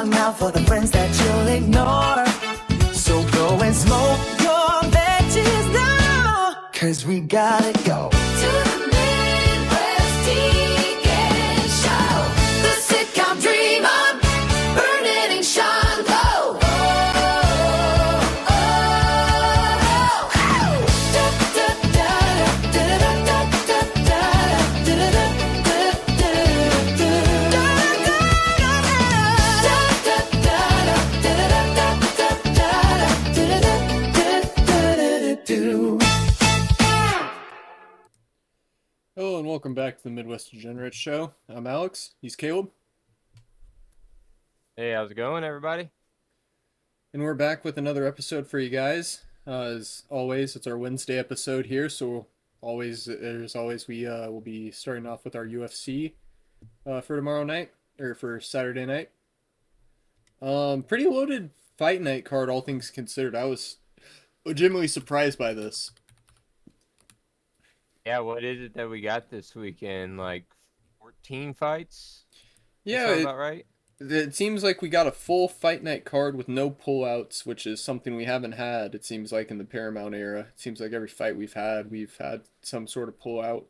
on now for the friends that you'll ignore. So go and smoke your veggies now, 'cause we gotta go to the Midwest Deacon Show. The sitcom dream on, burn it and shine low. Hello and welcome back to the Midwest Degenerates show. I'm Alex. He's Caleb. Hey, how's it going, everybody? And we're back with another episode for you guys. As always, it's our Wednesday episode here, so we will be starting off with our UFC for tomorrow night, or for Saturday night. Pretty loaded fight night card, all things considered. I was legitimately surprised by this. Yeah, what is it that we got this weekend? Like 14 fights? Yeah, Sound about right? It seems like we got a full fight night card with no pullouts, which is something we haven't had, it seems like, in the Paramount era. It seems like every fight we've had some sort of pullout.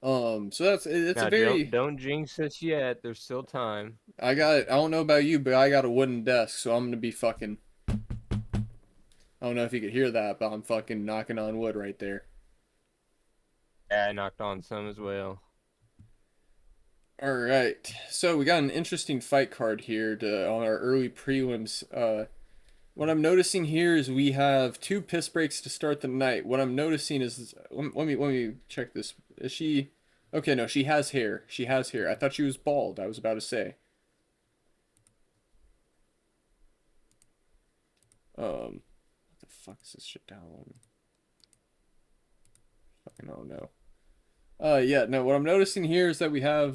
So it's now, a very... Don't jinx us yet. There's still time. I don't know about you, but I got a wooden desk, so I'm gonna be fucking... I don't know if you could hear that, but I'm fucking knocking on wood right there. Yeah, I knocked on some as well. Alright, so we got an interesting fight card here on our early prelims. What I'm noticing here is we have 2 piss breaks to start the night. What I'm noticing is... Let me check this. Is she... Okay, no, she has hair. She has hair. I thought she was bald, I was about to say. What the fuck is this shit down? Fucking oh no. Yeah, no, what I'm noticing here is that we have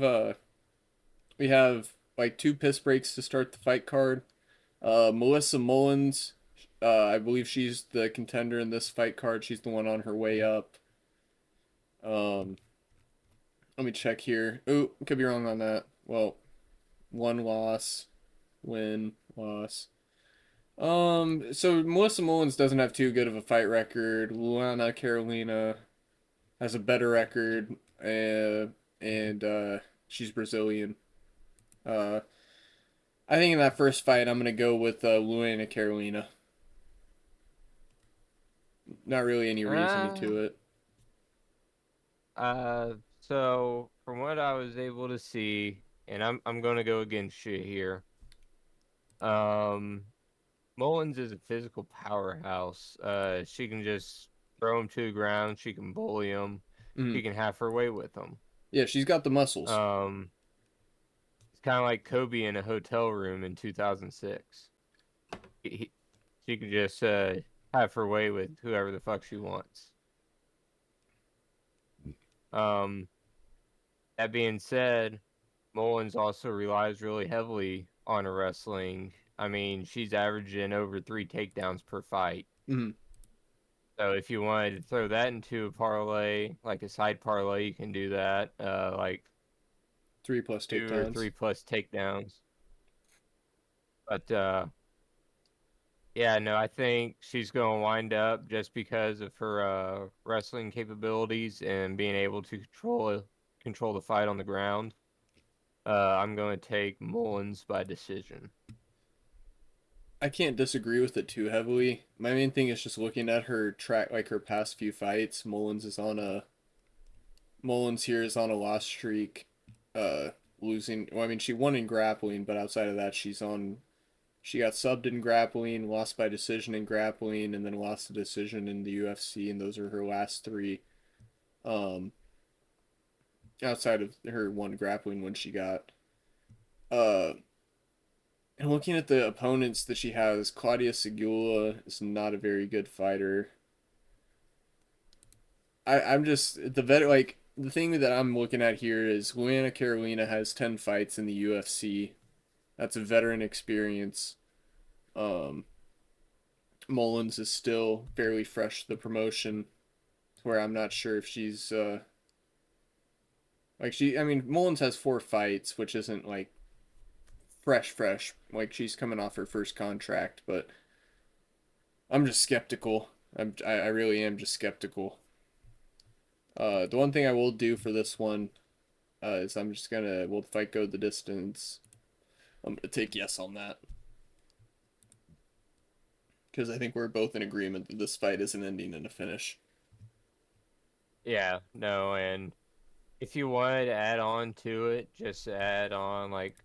like 2 piss breaks to start the fight card. Melissa Mullins, I believe she's the contender in this fight card. She's the one on her way up. Let me check here. Ooh, could be wrong on that. Well, 1 loss, win, loss. So Melissa Mullins doesn't have too good of a fight record. Luana Carolina has a better record, and she's Brazilian. I think in that first fight, I'm going to go with Luana Carolina. Not really any reasoning to it. So from what I was able to see, and I'm going to go against you here. Mullins is a physical powerhouse. She can just throw him to the ground. She can bully him. She can have her way with him. Yeah, she's got the muscles. It's kind of like Kobe in a hotel room in 2006. She can just have her way with whoever the fuck she wants. That being said, Mullins also relies really heavily on her wrestling. I mean, she's averaging over 3 takedowns per fight. So if you wanted to throw that into a parlay, like a side parlay, you can do that. Like 3 plus 2 takedowns. or 3 plus takedowns. But yeah, no, I think she's going to wind up just because of her wrestling capabilities and being able to control the fight on the ground. I'm going to take Mullins by decision. I can't disagree with it too heavily. My main thing is just looking at her track, like her past few fights. Mullins here is on a loss streak, losing. Well, I mean, she won in grappling, but outside of that, she got subbed in grappling, lost by decision in grappling, and then lost a decision in the UFC, and those are her last 3. Outside of her 1 grappling win she got. And looking at the opponents that she has, Claudia Segula is not a very good fighter. I'm just the thing that I'm looking at here is Luana Carolina has 10 fights in the UFC. That's a veteran experience. Mullins is still fairly fresh to the promotion, where I'm not sure if she's Mullins has 4 fights, which isn't like fresh, like she's coming off her first contract, but I'm just skeptical. I really am just skeptical. The one thing I will do for this one is I'm just gonna, will the fight go the distance? I'm gonna take yes on that. Because I think we're both in agreement that this fight isn't ending in a finish. Yeah, no, and if you wanted to add on to it, just add on like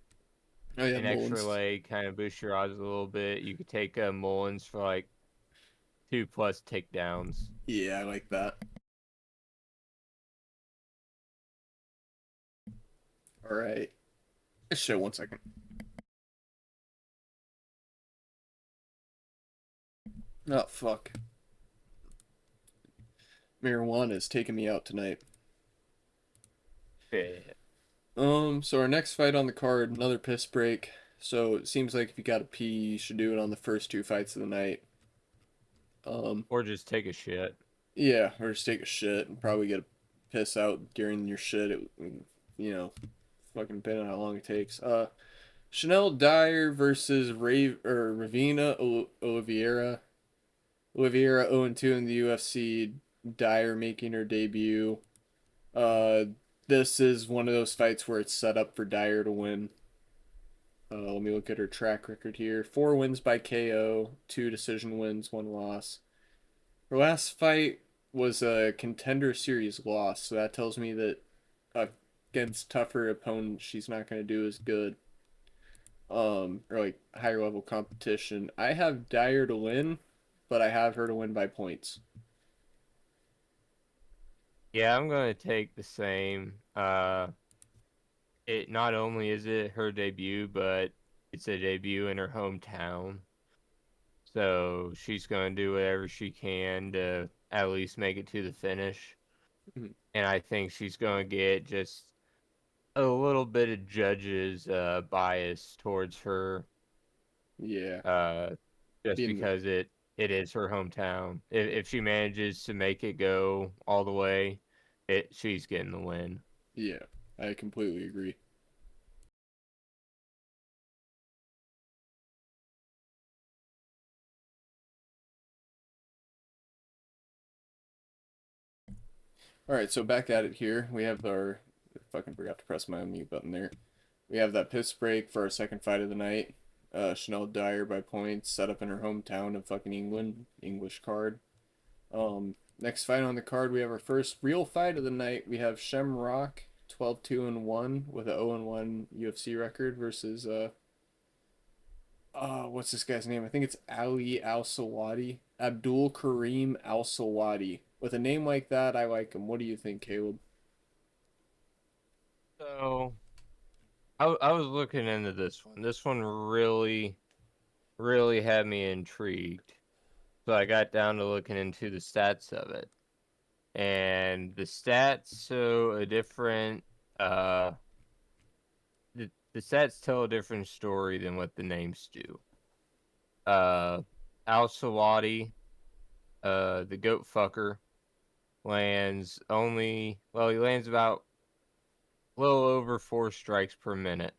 Oh yeah, an extra Mullins. leg, kind of boost your odds a little bit. You could take Mullins for like 2+ takedowns. Yeah, I like that. All right. Shit, 1 second. Oh fuck. Marijuana is taking me out tonight. Yeah. So our next fight on the card, another piss break. So it seems like if you gotta pee, you should do it on the first two fights of the night. Um, Or just take a shit. yeah, or just take a shit and probably get a piss out during your shit. You know, fucking depending on how long it takes. Shanelle Dyer versus Ravina Oliveira. Oliveira 0-2 in the UFC. Dyer making her debut. Uh, this is one of those fights where it's set up for Dyer to win. Let me look at her track record here. 4 wins by KO, 2 decision wins, 1 loss. Her last fight was a contender series loss, so that tells me that against tougher opponents, she's not going to do as good. Or like higher level competition. I have Dyer to win, but I have her to win by points. Yeah, I'm gonna take the same. It not only is it her debut, but it's a debut in her hometown. So she's gonna do whatever she can to at least make it to the finish. Mhm. And I think she's gonna get just a little bit of judges bias towards her, Yeah, uh, just being because it is her hometown. If she manages to make it go all the way, she's getting the win. yeah, I completely agree. All right, so back at it here. We have our fucking forgot to press my unmute button there. We have that piss break for our second fight of the night. Chanel Dyer by points, set up in her hometown of fucking England, English card. Next fight on the card, we have our first real fight of the night. We have Shem Rock, 12-2-1 with a 0-1 UFC record versus what's this guy's name? I think it's Ali Al Sawadi. Abdul Kareem Al Sawadi. With a name like that, I like him. What do you think, Caleb? So I was looking into this one. This one really had me intrigued. So I got down to looking into the stats of it. And the stats show a different the stats tell a different story than what the names do. Al Sawadi, the goat fucker, lands only he lands about a little over 4 strikes per minute.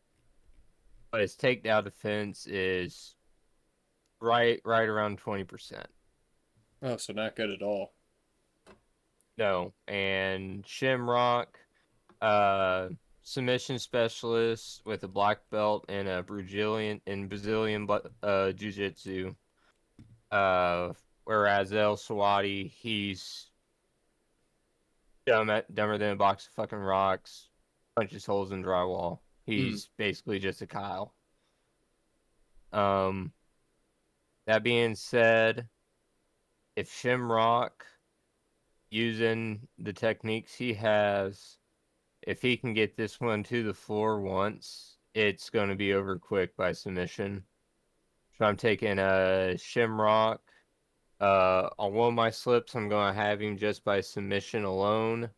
But his takedown defense is right around 20%. Oh, so not good at all. No, and Shamrock, uh, submission specialist with a black belt and a Brazilian jiu-jitsu. Whereas El Sawadi, he's dumber than a box of fucking rocks, punches holes in drywall. Mm. He's basically just a Kyle. Um, that being said, if Shamrock using the techniques he has, if he can get this one to the floor once, it's going to be over quick by submission. So I'm taking a Shamrock. On one of my slips, I'm going to have him just by submission alone.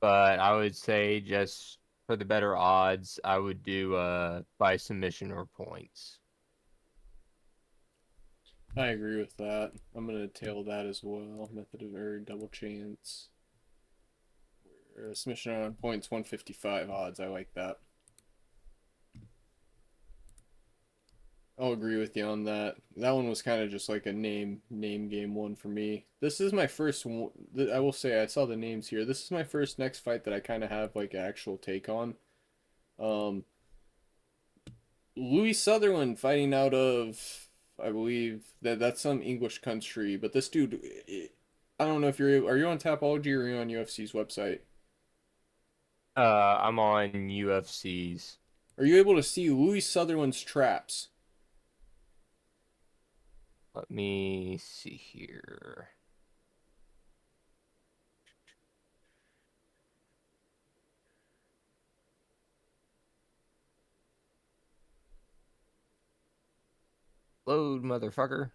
But I would say just for the better odds, I would do by submission or points. I agree with that. I'm gonna tail that as well. Method of error, double chance. Submission on points 155 odds. I like that. I'll agree with you on that. That one was kind of just like a name game one for me. This is my first one. I will say I saw the names here. This is my first next fight that I kind of have like an actual take on. Um, Louis Sutherland fighting out of, I believe that's some English country, but this dude, I don't know if are you on Tapology or are you on UFC's website? I'm on UFC's. Are you able to see Louis Sutherland's traps? Let me see here. Load, motherfucker.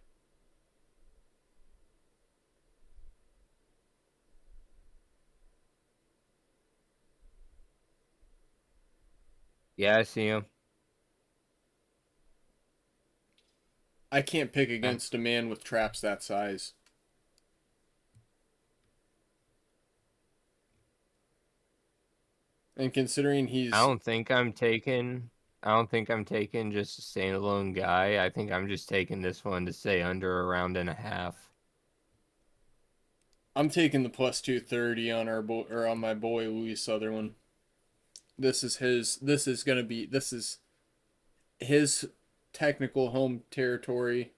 Yeah, I see him. I can't pick against a man with traps that size. And considering I he's don't think I'm taking. I don't think I'm taking just a standalone guy. I think I'm just taking this one to stay under a round and a half. I'm taking the plus 230 on on my boy Louis Sutherland. This is gonna be this is his technical home territory.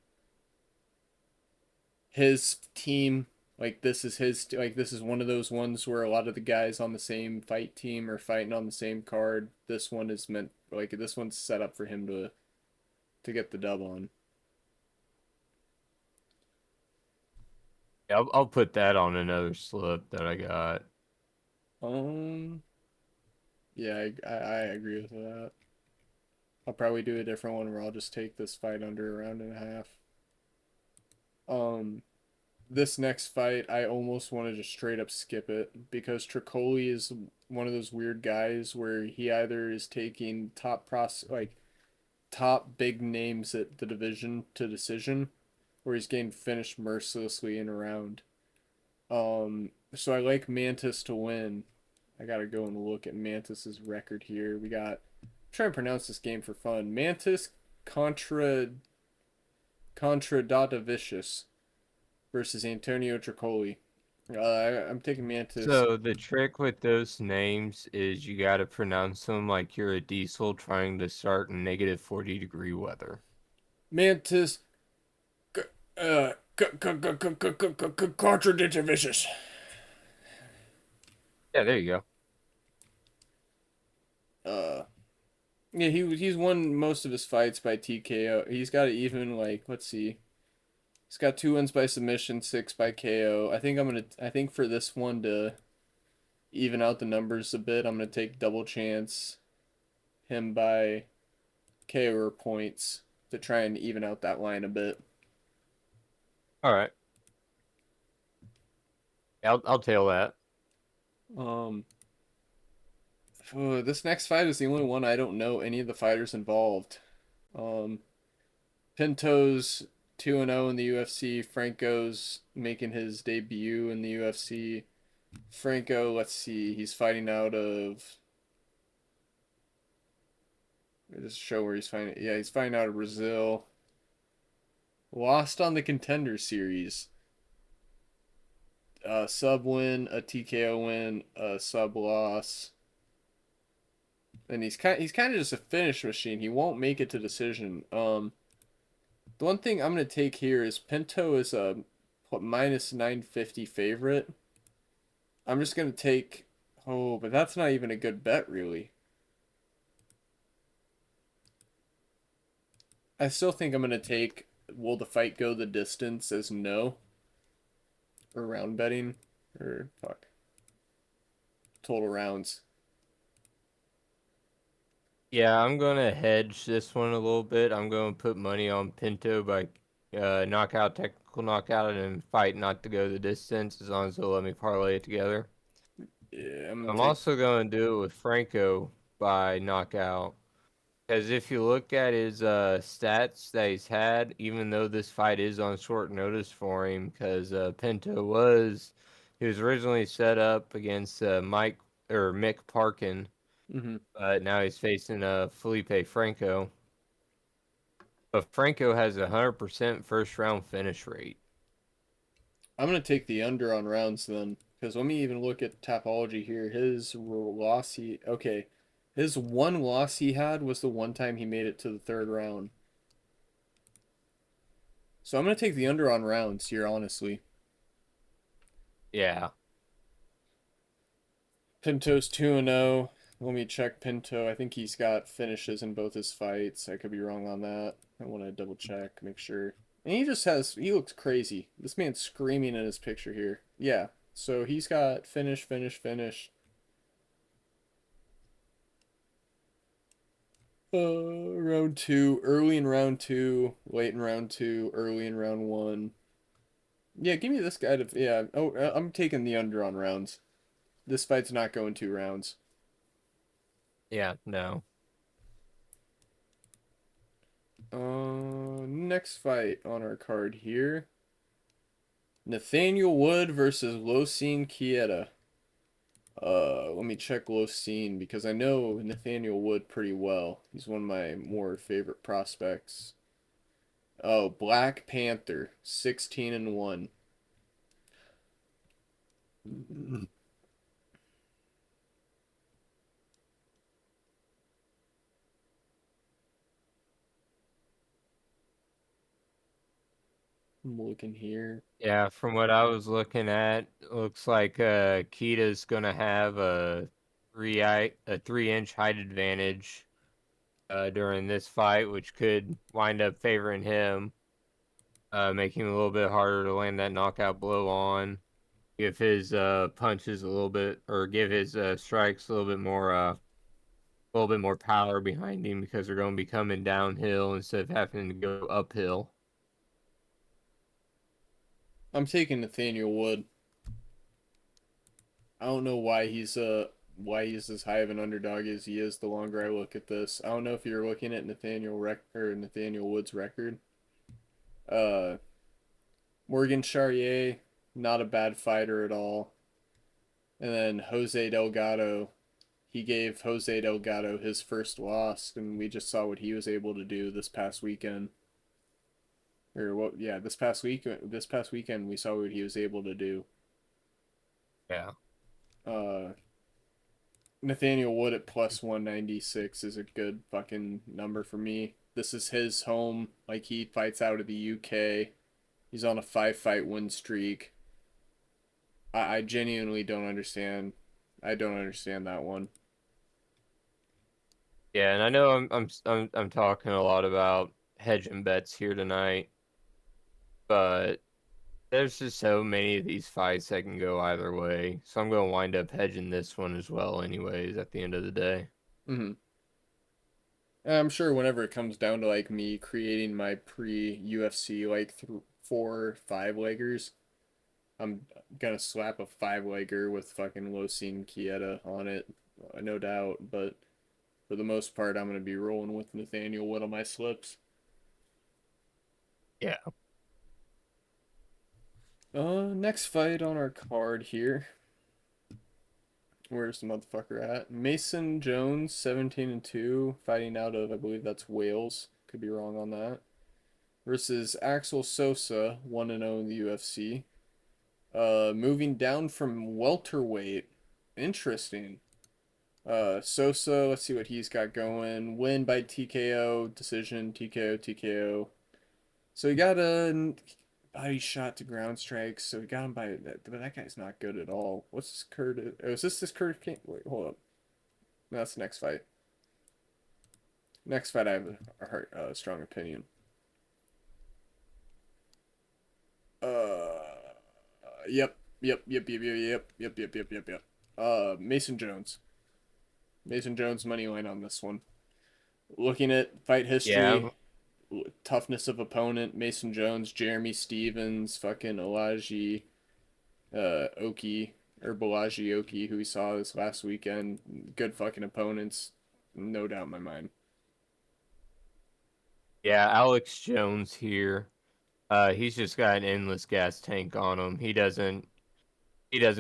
His team, like this is one of those ones where a lot of the guys on the same fight team are fighting on the same card. This one is meant like this one's set up for him to get the dub on. Yeah, I'll put that on another slip that I got. Um, yeah, I agree with that. I'll probably do a different one where I'll just take this fight under a round and a half. Um, this next fight, I almost want to just straight up skip it because Tricoli is one of those weird guys where he either is taking top big names at the division to decision, or he's getting finished mercilessly in a round. So I like Mantas to win. I gotta go and look at Mantas's record here. We got try to pronounce this game for fun. Mantas contra Kondratavicius versus Antonio Tricoli. I'm taking Mantas. So the trick with those names is you got to pronounce them like you're a diesel trying to start in negative 40-degree weather. Mantas. Kondratavicius. Yeah, there you Uh, yeah, he's won most of his fights by TKO. He's got even like let's see. He's got 2 wins by submission, 6 by KO. I think for this one to even out the numbers a bit, I'm gonna take double chance him by KO or points to try and even out that line a bit. go. All right. I'll tail that. Um, this next fight is the only one I don't know any of the fighters involved. Um, Pinto's 2-0 in the UFC. Franco's making his debut in the UFC. Franco, let's see, he's fighting out of. Just show where he's fighting. Yeah, he's fighting out of Brazil. Lost on the Contender Series. Sub win, a TKO win, a sub loss. And he's kind of just a finish machine. He won't make it to decision. The one thing I'm gonna take here is Pinto is a minus 950 favorite. I'm just gonna take. Oh, but that's not even a good bet, really. I still think I'm gonna take. Will the fight go the distance as no? Or round betting, or fuck. Total rounds. Yeah, I'm gonna hedge this one a little bit. I'm gonna put money on Pinto by knockout, technical knockout, and fight not to go the distance as long as they'll let me parlay it together. Yeah, I'm gonna I'm take. also gonna do it with Franco by knockout. Because if you look at his stats that he's had, even though this fight is on short notice for him, because Pinto he was originally set up against Mick Parkin, Hmm. but now he's facing Felipe Franco. But Franco has a 100% first round finish rate. I'm gonna take the under on rounds then, because let me even look at Tapology here. His loss his one loss he had was the one time he made it to the third round. So I'm gonna take the under on rounds here, honestly. Yeah. Pinto's 2-0. Let me check Pinto. I think he's got finishes in both his fights. I could be wrong on that. I want to double check, make sure. And he looks crazy. This man's screaming in his picture here. Yeah. So he's got finish, finish, finish. Round two, early in round two, late in round two, early in round one. Yeah, give me this guy to, yeah. Oh, I'm taking the under on rounds. This fight's not going 2 rounds. Yeah, no. Next fight on our card here. Nathaniel Wood versus Losine Keita. Let me check Losine because I know Nathaniel Wood pretty well. He's one of my more favorite prospects. Oh, Black Panther, 16-1. I'm looking here. Yeah, from what I was looking at, looks like Keita's gonna have a 3-inch height advantage during this fight, which could wind up favoring him, making him a little bit harder to land that knockout blow on. Give his punches a little bit, or give his strikes a little bit more power behind him because they're going to be coming downhill instead of having to go uphill. I'm taking Nathaniel Wood. I don't know why he's as high of an underdog as he is the longer I look at this. I don't know if you're looking at Nathaniel Wood's record. Uh Morgan Charrier, not a bad fighter at all. And then Jose Delgado, he gave Jose Delgado his first loss, and we just saw what he was able to do this past weekend. Or what? Yeah, this past week. This past weekend, we saw what he was able to do. Yeah. Uh, Nathaniel Wood at plus 196 is a good fucking number for me. This is his home. Like, he fights out of the UK. He's on a 5-fight win streak. I genuinely don't understand. I don't understand that one. Yeah, and I know I'm talking a lot about hedge and bets here tonight, but there's just so many of these fights that can go either way. So I'm going to wind up hedging this one as well anyways at the end of the day. Mm-hmm. I'm sure whenever it comes down to like me creating my pre-UFC like 4 5-leggers, I'm gonna slap a 5-legger with fucking Losine Keita on it, no doubt. But for the most part, I'm gonna be rolling with Nathaniel Wood on my slips. Yeah. Next fight on our card here. Where's the motherfucker at? Mason Jones, 17-2, fighting out of, I believe that's Wales. Could be wrong on that. Versus Axel Sosa, 1-0 in the UFC. Moving down from welterweight. Interesting. Sosa, let's see what he's got going. Win by TKO, decision, TKO, TKO. So he got a body shot to ground strikes. So he got him by that, but that guy's not good at all. What's this Kurtis? Oh, is this Kurtis? Wait, hold up. No, that's the next fight. Next fight, I have a strong opinion. Yep, yep, yep, yep, yep, yep, yep, yep, yep, yep, yep. Mason Jones. Mason Jones money line on this one. Looking at fight history, Yeah. toughness of opponent, Mason Jones, Jeremy Stevens, fucking Olaji, Oki, or Balaji Oki, who we saw this last weekend. Good fucking opponents, no doubt in my mind. Yeah, Alex Jones here. He's just got an endless gas tank on him. He doesn't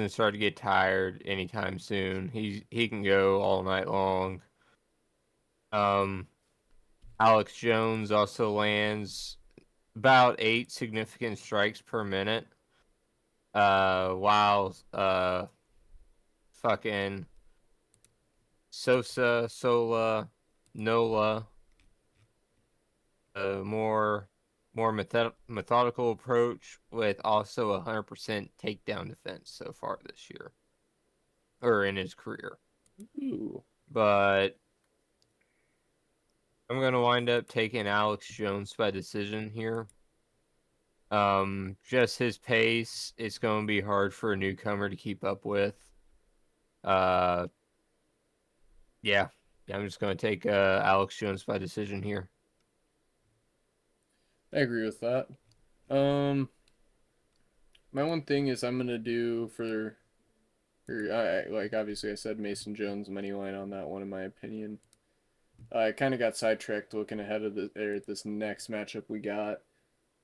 start to get tired anytime soon. He can go all night long. Um Alex Jones also lands about 8 significant strikes per minute. While fucking Sola, Nola, a more methodical approach with also 100% takedown defense so far this year, or in his career. Ooh. But I'm gonna wind up taking Alex Jones by decision here. Just his pace, it's gonna be hard for a newcomer to keep up with. Uh, yeah, I'm just gonna take Alex Jones by decision here. I agree with that. My one thing is I'm gonna do like obviously I said Mason Jones money line on that one in my opinion. I kind of got sidetracked looking ahead of this next matchup we got.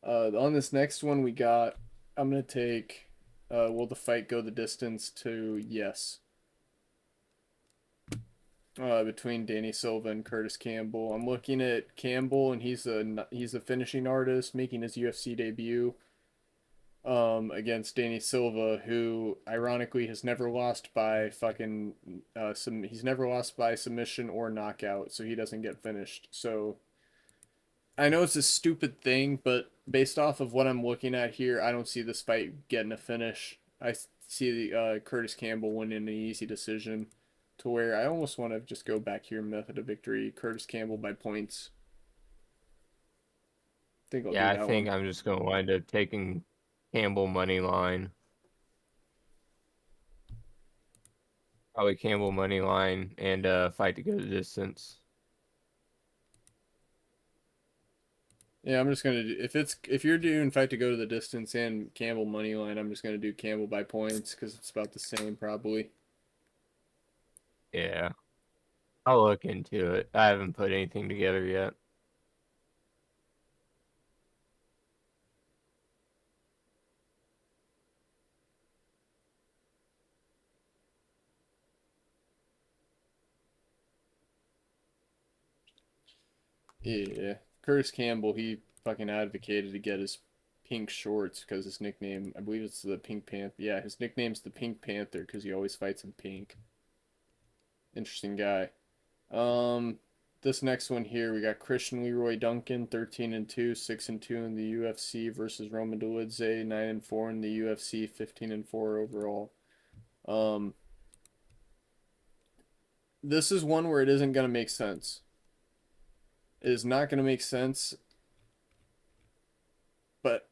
On this next one we got, I'm gonna take. Will the fight go the distance to yes? Between Danny Silva and Kurtis Campbell. I'm looking at Campbell, and he's a finishing artist making his UFC debut. Against Danny Silva, who ironically has never lost by he's never lost by submission or knockout, so he doesn't get finished. So I know it's a stupid thing, but based off of what I'm looking at here, I don't see this fight getting a finish. I see Kurtis Campbell winning an easy decision, to where I almost want to just go back here method of victory. Kurtis Campbell by points. I think I'll Yeah, do I that think one. I'm just gonna wind up taking Campbell money line. Probably Campbell money line and fight to go the distance. Yeah, I'm just gonna do if you're doing fight to go to the distance and Campbell money line, I'm just gonna do Campbell by points because it's about the same probably. Yeah, I'll look into it. I haven't put anything together yet. Yeah, Curtis Campbell, he fucking advocated to get his pink shorts because his nickname, I believe it's the Pink Panther. Yeah, his nickname's the Pink Panther because he always fights in pink. Interesting guy. Um, this next one here, we got Christian Leroy Duncan, 13-2, 6-2 in the UFC versus Roman Dolidze, 9-4 in the UFC, 15-4 overall. Um, this is one where it isn't gonna make sense. It is not gonna make sense, but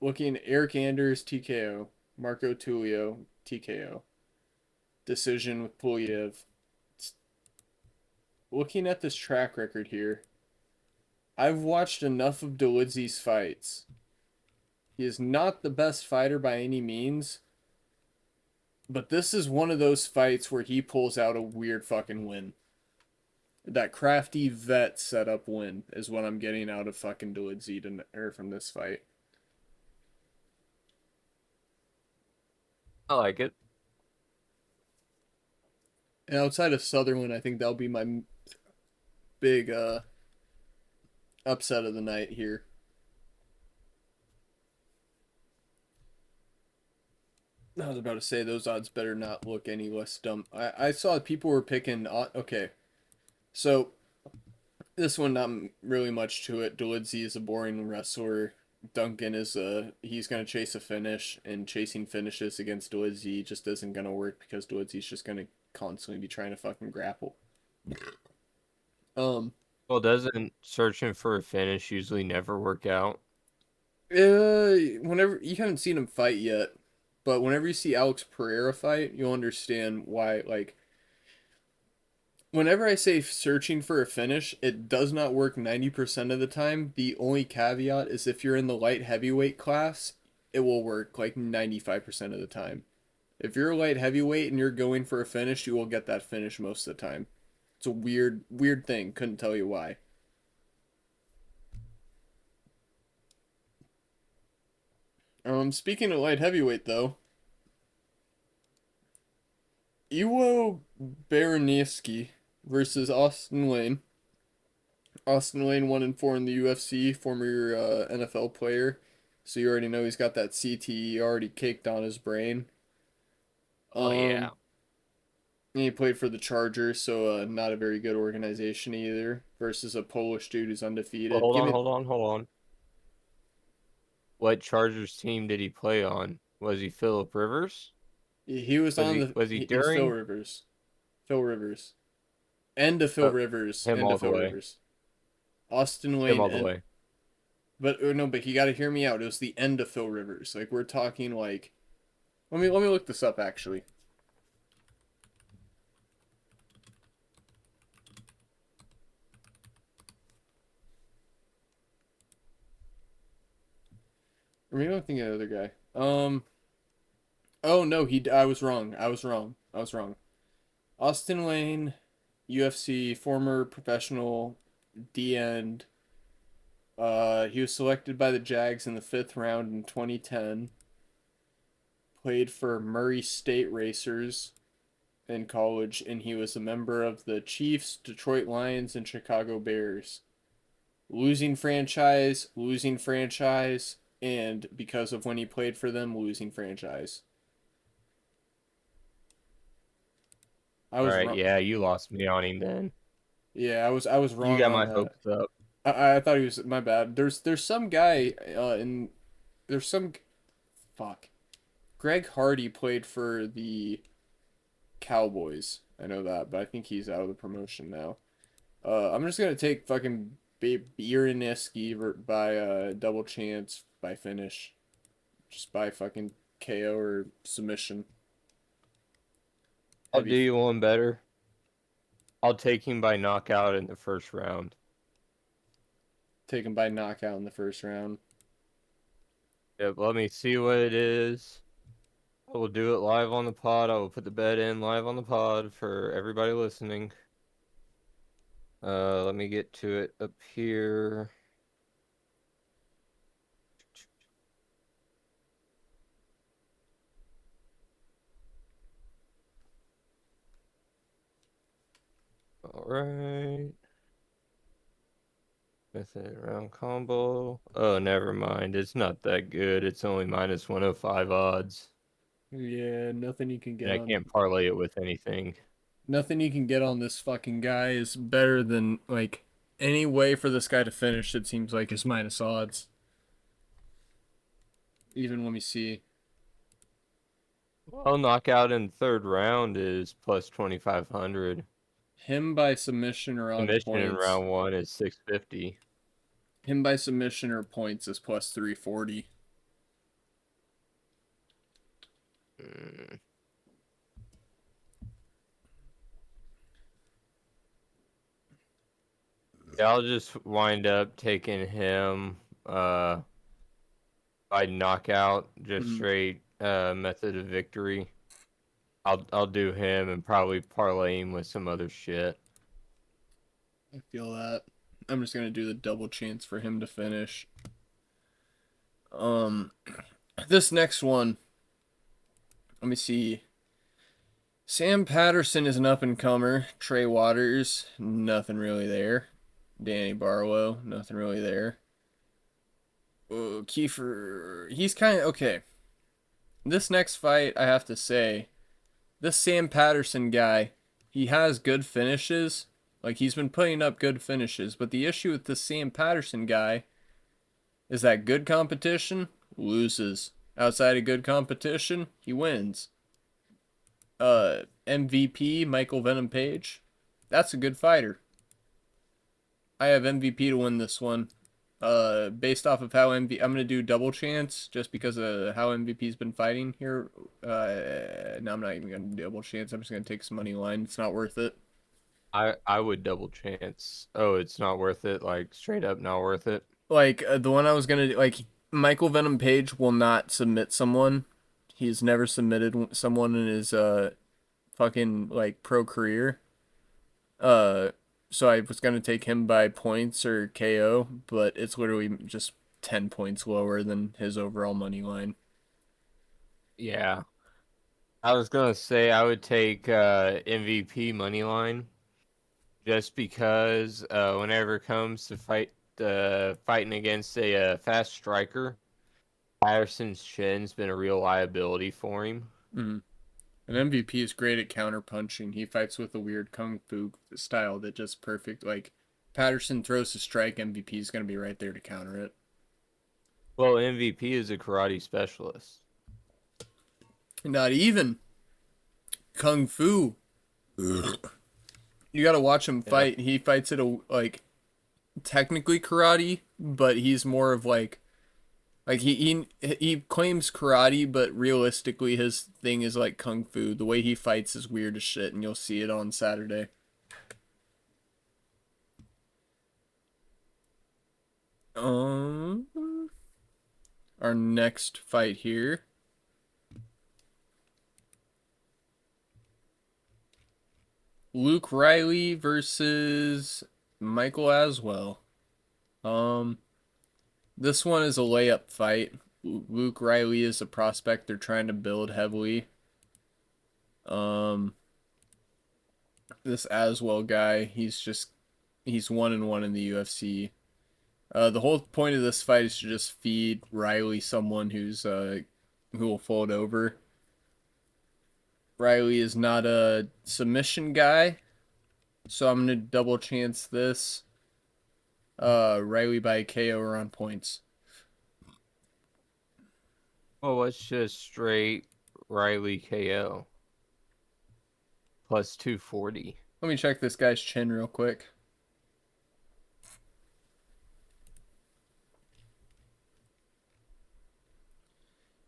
looking Eric Anders TKO, Marco Tulio TKO, decision with Pulyev. Looking at this track record here, I've watched enough of Dolidze's fights. He is not the best fighter by any means, but this is one of those fights where he pulls out a weird fucking win. That crafty vet setup win is what I'm getting out of fucking Dolidze from this fight. I like it. And outside of Sutherland, I think that'll be my big upset of the night here. I was about to say those odds better not look any less dumb. I saw people were picking. Okay, so this one not really much to it. Dolidze is a boring wrestler. Duncan is he's gonna chase a finish, and chasing finishes against Dolidze just isn't gonna work because Dolidze's just gonna constantly be trying to fucking grapple. Um, Well, doesn't searching for a finish usually never work out? whenever you haven't seen him fight yet, but whenever you see Alex Pereira fight, you'll understand why. Like, whenever I say searching for a finish, it does not work 90% of the time. The only caveat is if you're in the light heavyweight class, it will work like 95% of the time. If you're a light heavyweight and you're going for a finish, you will get that finish most of the time. It's a weird thing. Couldn't tell you why. Speaking of light heavyweight though, Iwo Baraniewski versus Austin Lane. Austin Lane 1-4 in the UFC, former NFL player. So you already know he's got that CTE already caked on his brain. Oh yeah. And he played for the Chargers, so not a very good organization either. Versus a Polish dude who's Well, undefeated. hold Give on, me. hold on. What Chargers team did he play on? Was he Phillip Rivers? He was Was on he the. was he He was Phil during? Rivers. Phil Rivers. End of Phil Oh, Rivers. him End all of the Phil way. Rivers. Austin Him Lane all the and way. but no, but you got to hear me out. It was the end of Phil Rivers. Like we're talking like. Let me look this up actually. Or maybe I'm thinking of the other guy. Oh no, he. I was wrong. I was wrong. I was wrong. Austin Lane, UFC former professional D end. He was selected by the Jags in the fifth round in 2010. Played for Murray State Racers in college, and he was a member of the Chiefs, Detroit Lions, and Chicago Bears. Losing franchise, and because of when he played for them, losing franchise. I All was right, wrong. yeah, you lost me on him then. Yeah, I was You wrong got on my that. hopes up. I thought he was my bad. There's some guy in there's some fuck. Greg Hardy played for the Cowboys. I know that, but I think he's out of the promotion now. I'm just gonna take fucking Baraniewski by double chance by finish, just by fucking KO or submission. I'll do Heavy. you one better. I'll take him by knockout in the first round. Take him by knockout in the first round. Yep, let me see what it is. I will do it live on the pod. I will put the bet in live on the pod for everybody listening. Let me get to it up here. All right. Method round combo. Oh, never mind. It's not that good. It's only minus 105 odds. Yeah, nothing you can And get I on. can't parlay it with anything. Nothing you can get on this fucking guy is better than like any way for this guy to finish. It seems like is minus odds. Even let me see. Well, knockout in third round is plus 2,500. Him by submission or on Submission in points. round one is 650. Him by submission or points is plus 340. Mm. Yeah, I'll just wind up taking him by knockout, just Mhm. straight method of victory. I'll do him and probably parlay him with some other shit. I feel that. I'm just gonna do the double chance for him to finish. Um, this next one. Let me see. Sam Patterson is an up and comer. Trey Waters, nothing really there. Danny Barlow, nothing really there. Kiefer, he's kind of okay. This next fight, I have to say, this Sam Patterson guy, he has good finishes. Like he's been putting up good finishes, but the issue with this Sam Patterson guy is that good competition loses. Outside of good competition, he wins. MVP Michael Venom Page, that's a good fighter. I have MVP to win this one. Based off of how I'm gonna do double chance just because of how MVP's been fighting here. No, I'm not even gonna do double chance. I'm just gonna take some money line. It's not worth it. I would double chance. Oh, it's not worth it. Like straight up, not worth it. Like the one I was gonna do, like Michael Venom Page will not submit someone. He's never submitted someone in his fucking like pro career. Uh, so I was gonna take him by points or KO, but it's literally just 10 points lower than his overall money line. Yeah, I was gonna say I would take MVP money line. just because whenever it comes to fighting against a fast striker, Patterson's chin's been a real liability for him. Mm. An MVP is great at counter punching. He fights with a weird kung fu style that just perfect. Like Patterson throws a strike, MVP is gonna be right there to counter it. Well, MVP is a karate specialist. Not even kung fu. You gotta watch him fight. Yeah. He fights at a like technically karate, but he's more of like he claims karate, but realistically his thing is like kung fu. The way he fights is weird as shit, and you'll see it on Saturday. Our next fight here. Luke Riley versus Michael Aswell. This one is a layup fight. Luke Riley is a prospect they're trying to build heavily. This Aswell guy, he's 1-1 in the UFC. The whole point of this fight is to just feed Riley someone who will fold over. Riley is not a submission guy, so I'm gonna double chance this. Riley by KO or on points. Well, let's just straight Riley KO. Plus 240. Let me check this guy's chin real quick.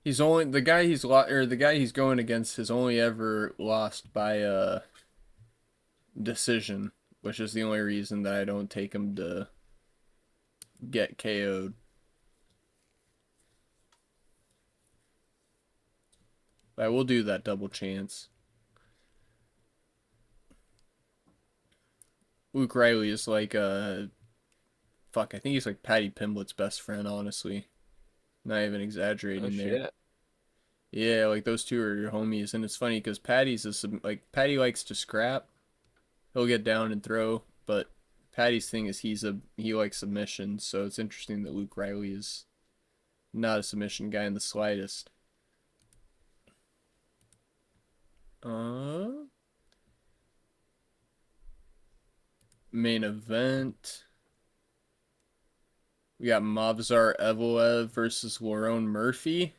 He's only the guy he's going against has only ever lost by a decision, which is the only reason that I don't take him to get KO'd. But I will do that double chance. Luke Riley is like I think he's like Patty Pimblett's best friend, honestly. Not even exaggerating there. Shit. Yeah, like those two are your homies, and it's funny because Patty likes to scrap. He'll get down and throw, but Patty's thing is he likes submissions, so it's interesting that Luke Riley is not a submission guy in the slightest. Main event. We got Movsar Evloev versus Lerone Murphy.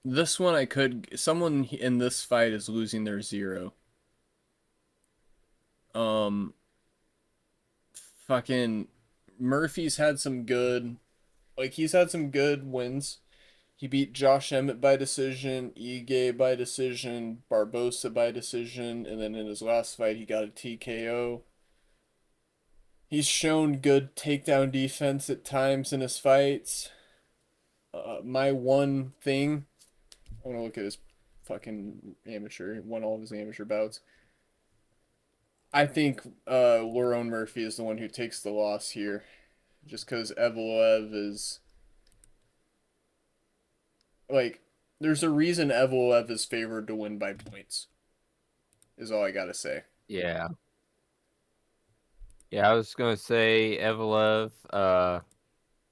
This one someone in this fight is losing their 0. Fucking Murphy's had some good, he's had some good wins. He beat Josh Emmett by decision, Ige by decision, Barbosa by decision, and then in his last fight he got a TKO. He's shown good takedown defense at times in his fights. My one thing, I want to look at his fucking amateur. He won all of his amateur bouts. I think Lerone Murphy is the one who takes the loss here. Just because Evloev is... there's a reason Evloev is favored to win by points. Is all I gotta say. Yeah. Yeah, I was going to say Evloev,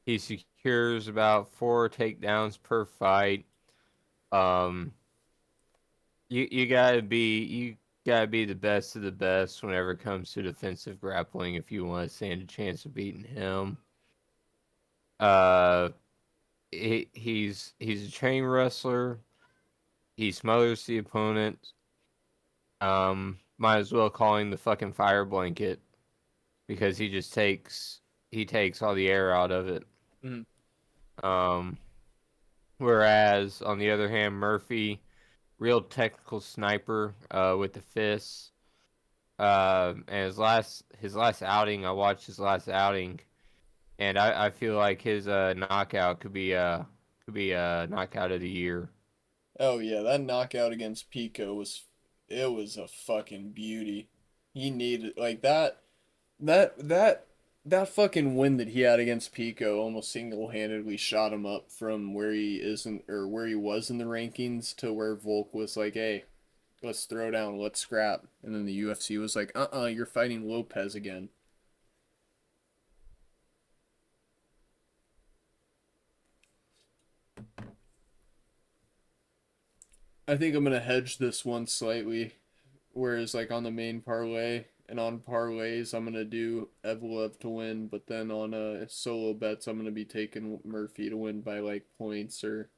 he secures about 4 takedowns per fight. You gotta be the best of the best whenever it comes to defensive grappling if you want to stand a chance of beating him. He's a chain wrestler. He smothers the opponent. Might as well call him the fucking fire blanket because he takes all the air out of it. Mm-hmm. Whereas on the other hand, Murphy, real technical sniper with the fists. And his last outing, I watched his last outing, and I feel like his knockout could be a knockout of the year. Oh yeah, that knockout against Pico was a fucking beauty. He needed that fucking win that he had against Pico almost single-handedly shot him up from where he was in the rankings to where Volk was like, hey, let's throw down, let's scrap. And then the UFC was like, you're fighting Lopez again. I think I'm gonna hedge this one slightly. Whereas like on the main parlay and on parlays, I'm gonna do Evloev to win, but then on solo bets, I'm gonna be taking Murphy to win by like points, or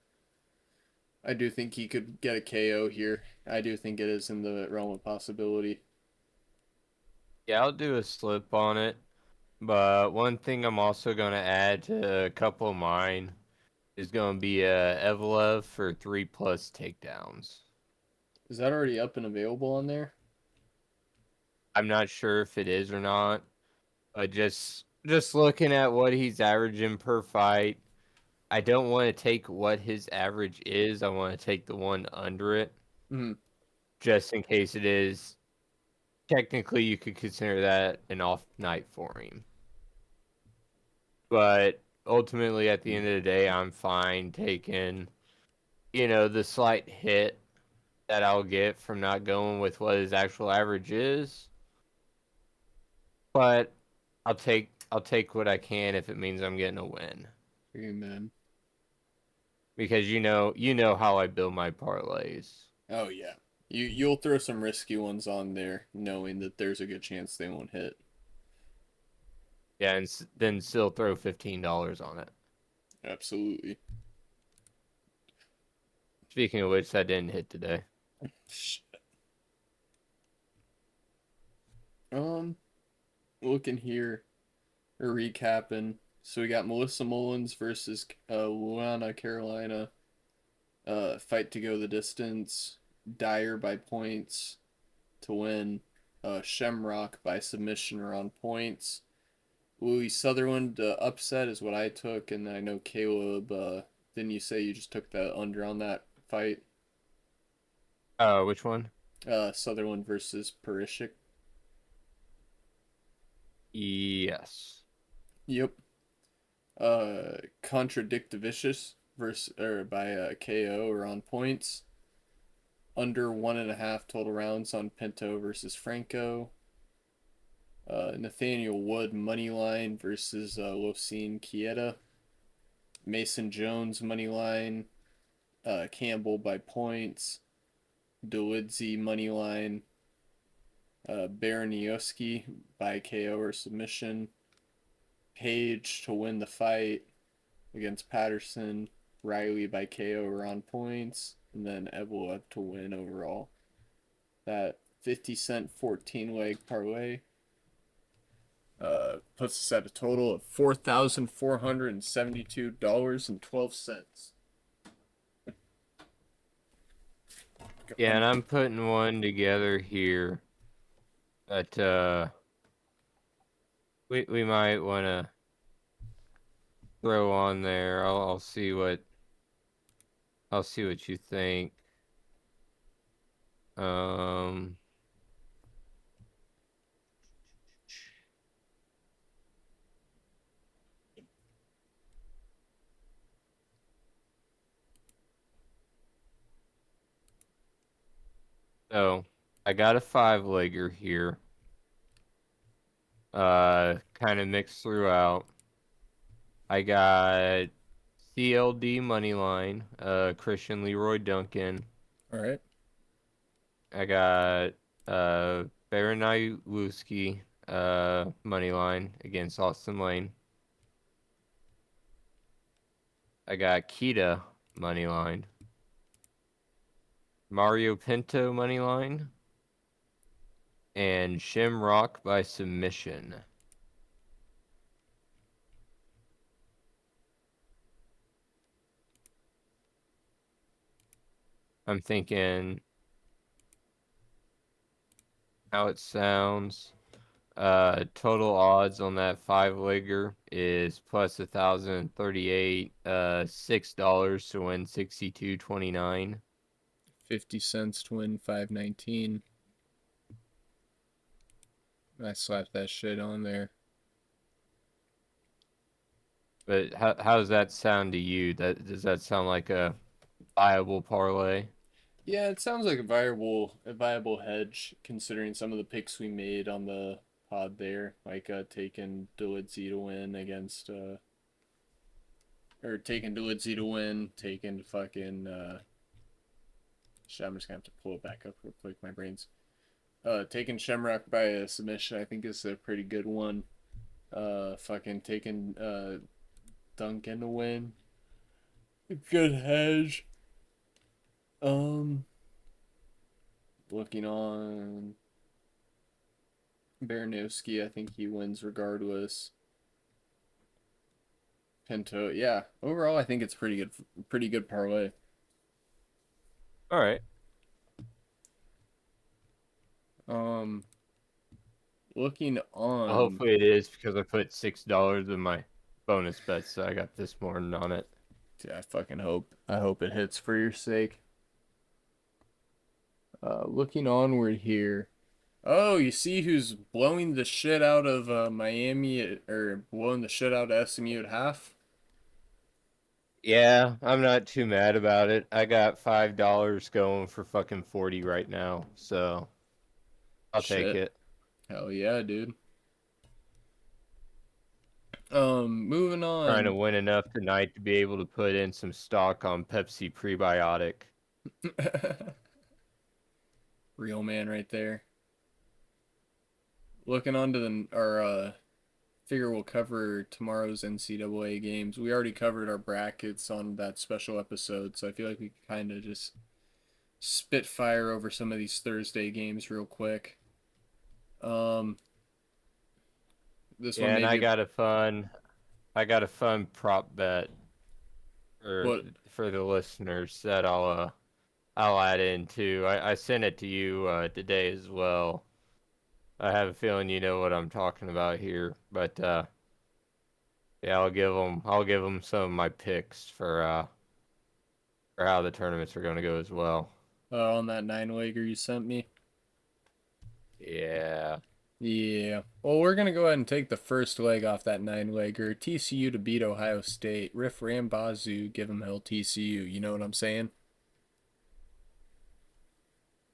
I do think he could get a KO here. I do think it is in the realm of possibility. Yeah, I'll do a slip on it. But one thing I'm also going to add to a couple of mine is going to be Evloev for 3+ takedowns. Is that already up and available on there? I'm not sure if it is or not. But just looking at what he's averaging per fight, I don't want to take what his average is. I want to take the one under it. Mm-hmm. Just in case it is. Technically, you could consider that an off night for him. But ultimately, at the end of the day, I'm fine taking, the slight hit that I'll get from not going with what his actual average is. But I'll take what I can if it means I'm getting a win. Amen. Because you know how I build my parlays. Oh yeah. You'll throw some risky ones on there, knowing that there's a good chance they won't hit. Yeah, and then still throw $15 on it. Absolutely. Speaking of which, that didn't hit today. Shit. Looking here, or recapping. So we got Melissa Mullins versus Luana Carolina. Fight to go the distance. Dyer by points to win. Shamrock by submission or on points. Louie Sutherland upset is what I took, and I know Caleb. Didn't you say you just took the under on that fight? Which one? Sutherland versus Perishik. Yes. Yep. Kondratavicius versus or by KO or on points. Under 1.5 total rounds on Pinto versus Franco. Nathaniel Wood money line versus Losine Keita. Mason Jones money line. Campbell by points. Dolidze money line. Baraniewski by KO or submission. Page to win the fight against Patterson. Riley by KO or on points. And then Evloev to win overall. That 50-cent 14-leg parlay puts us at a total of $4,472.12. Yeah, and I'm putting one together here that we might want to throw on there. I'll see what you think. So I got a 5-legger here. Kind of mixed throughout. I got CLD money line, Christian Leroy Duncan. All right. I got Baraniewski money line against Austin Lane. I got Keita money line. Mario Pinto money line. And Shamrock by submission. I'm thinking how it sounds. Total odds on that 5-legger is plus 1,038. $6 to win 62.29. 50 cents to win 519. I slapped that shit on there. But how does that sound to you? Does that sound like a viable parlay? Yeah, it sounds like a viable hedge considering some of the picks we made on the pod there, like taking Dolidze to win against or taking Dolidze to win, taking fucking shit, I'm just gonna have to pull it back up real quick. My brain's taking Shamrock by a submission. I think is a pretty good one. Fucking taking Duncan to win. Good hedge. Um, looking on Baraniewski, I think he wins regardless. Pinto, yeah. Overall, I think it's pretty good parlay. All right. Um, looking Well, on, hopefully it is because I put $6 in my bonus bet, so I got this morning on it. I fucking hope. I hope it hits for your sake. Looking onward here. Oh, you see who's blowing the shit out of Miami or blowing the shit out of SMU at half? Yeah, I'm not too mad about it. I got $5 going for fucking 40 right now, so I'll take Shit. it. Hell yeah, dude. Moving Trying to on. win enough tonight to be able to put in some stock on Pepsi prebiotic. Real man right there. Looking on to our figure we'll cover tomorrow's NCAA games. We already covered our brackets on that special episode, so I feel like we can kind of just spitfire over some of these Thursday games real quick. Um, this one Yeah, and may be I got a fun prop bet for what? for the listeners that I'll add in too. I sent it to you today as well. I have a feeling you know what I'm talking about here, but yeah, I'll give them some of my picks for how the tournaments are going to go as well. On that 9-legger you sent me. Yeah. Yeah. Well, we're gonna go ahead and take the first leg off that 9-legger. TCU to beat Ohio State. Riff Rambazoo, give them hell TCU. You know what I'm saying?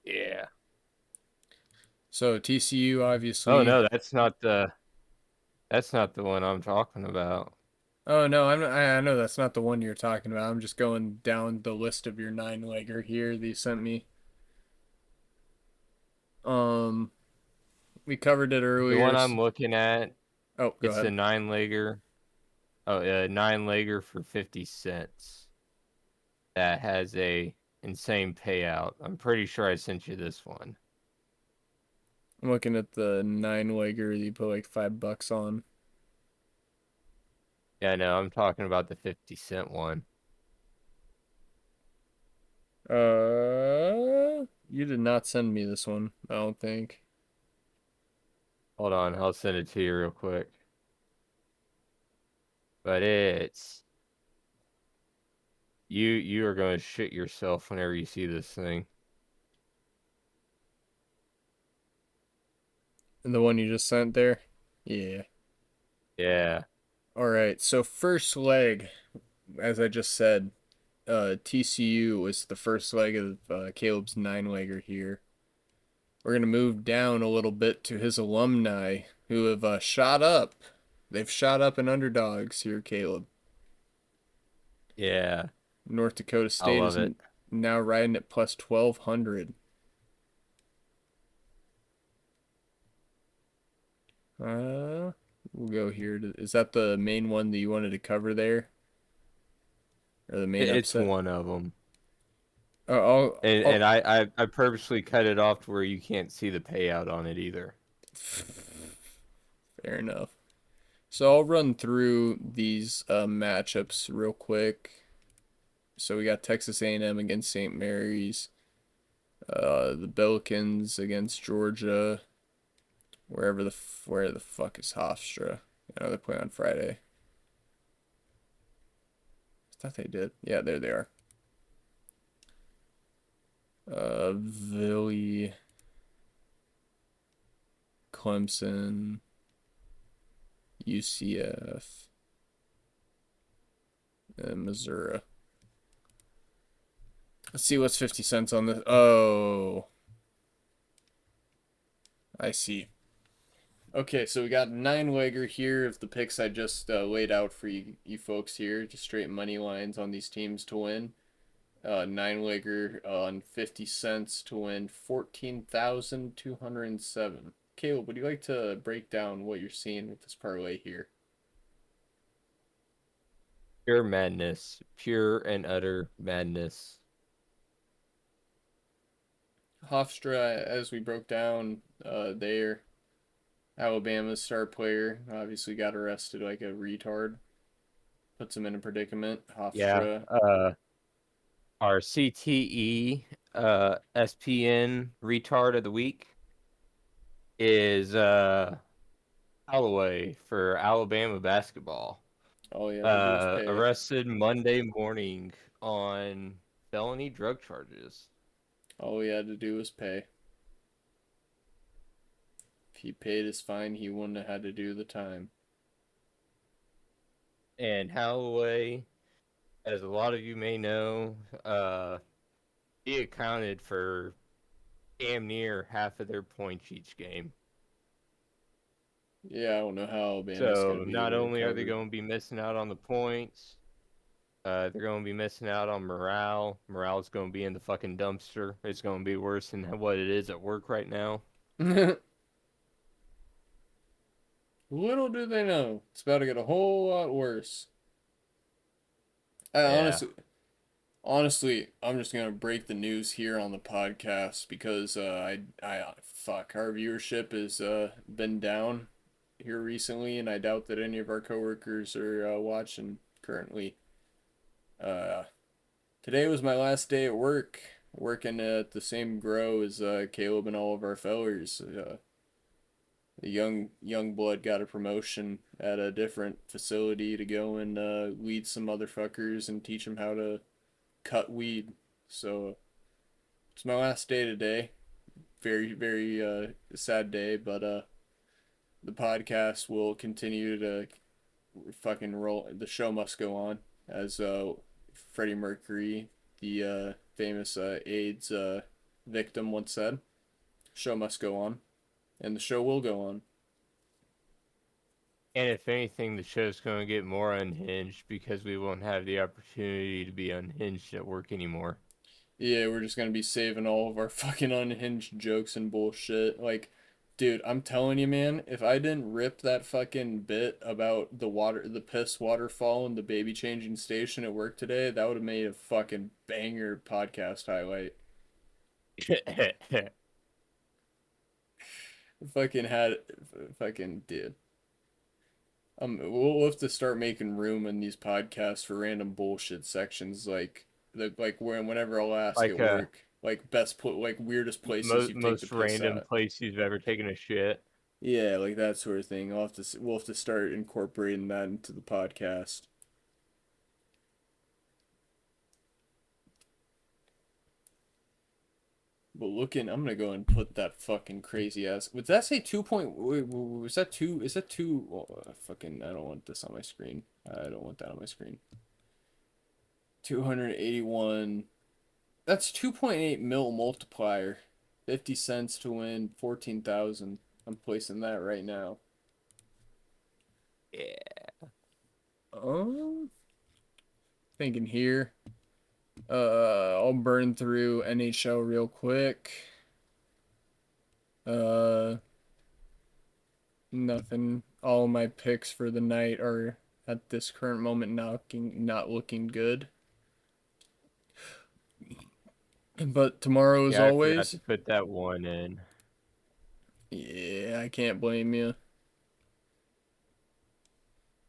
Yeah. So TCU Oh obviously. no, that's not the one I'm talking about. Oh no, I know that's not the one you're talking about. I'm just going down the list of your 9-legger here that you sent me. Um, we covered it The earlier. one I'm looking at, Oh, go it's the ahead. nine-legger. Oh, 9-legger for 50 cents. That has a insane payout. I'm pretty sure I sent you this one. I'm looking at the 9-legger that you put like $5 on. Yeah, no, I'm talking about the 50-cent one. You did not send me this one, I don't think. Hold on, I'll send it to you real quick. But it's you are gonna shit yourself whenever you see this thing. And the one you just sent there? Yeah. Yeah. All right. So first leg, as I just said, TCU was the first leg of Caleb's 9-legger here. We're gonna move down a little bit to his alumni who have shot up. They've shot up in underdogs here, Caleb. Yeah. North Dakota I State love is it. now riding at plus 1,200. We'll go here. Is that the main one that you wanted to cover there? Or the main It's upset? one of them. I'll And I purposely cut it off to where you can't see the payout on it either. fair enough. So I'll run through these matchups real quick. So we got Texas A&M against St. Mary's, the Billikens against Georgia, where the fuck is Hofstra? I know they play on Friday. I thought they did. Yeah, there they are. Villy, Clemson, UCF, and Missouri. Let's see what's 50 cents on this. Oh, I see. Okay, so we got 9-legger here of the picks I just laid out for you folks here. Just straight money lines on these teams to win. 9-legger on 50 cents to win 14,207. Caleb, would you like to break down what you're seeing with this parlay here? Pure madness. Pure and utter madness. Hofstra, as we broke down, there, Alabama's star player, obviously got arrested like a retard. Puts him in a predicament. Yeah. Hofstra. Our CTE SPN retard of the week is Holloway for Alabama basketball. All he had to do was pay. Arrested Monday morning on felony drug charges. All he had to do was pay. If he paid his fine, he wouldn't have had to do the time. And Holloway, as a lot of you may know, he accounted for damn near half of their points each game. Yeah, I don't know how Alabama's going So to be not able to only are they recover. going to be missing out on the points, they're going to be missing out on morale. Morale's going to be in the fucking dumpster. It's going to be worse than what it is at work right now. Little do they know, it's about to get a whole lot worse. Yeah. Honestly, I'm just gonna break the news here on the podcast because fuck, our viewership has been down here recently, and I doubt that any of our coworkers are watching currently. Uh, Today was my last day at work, working at the same grow as Caleb and all of our fellers. The young blood got a promotion at a different facility to go and lead some motherfuckers and teach them how to cut weed. So it's my last day today. Very very sad day, but the podcast will continue to fucking roll. The show must go on, as Freddie Mercury, the famous AIDS victim, once said. Show must go on, and the show will go on. And if anything, the show's going to get more unhinged because we won't have the opportunity to be unhinged at work anymore. Yeah, we're just gonna be saving all of our fucking unhinged jokes and bullshit. Like, dude, I'm telling you, man, if I didn't rip that fucking bit about the piss waterfall and the baby changing station at work today, that would have made a fucking banger podcast highlight. Fucking had, fucking did. We'll have to start making room in these podcasts for random bullshit sections, whenever I'll ask Like at work, like like weirdest places you take the most piss random at. place you've ever taken a shit. Yeah, like that sort of thing. We'll have to start incorporating that into the podcast. But I'm gonna go and put that fucking crazy ass. Would that say 2 point? Was that two? Is that two? Fucking, I don't want this on my screen. I don't want that on my screen. 281. That's 2.8 mil multiplier. 50 cents to win 14,000. I'm placing that right now. Yeah. Thinking here. I'll burn through NHL real quick. Nothing. All my picks for the night are at this current moment not looking good. But tomorrow, as Yeah, I forgot always. to put that one in. Yeah, I can't blame you.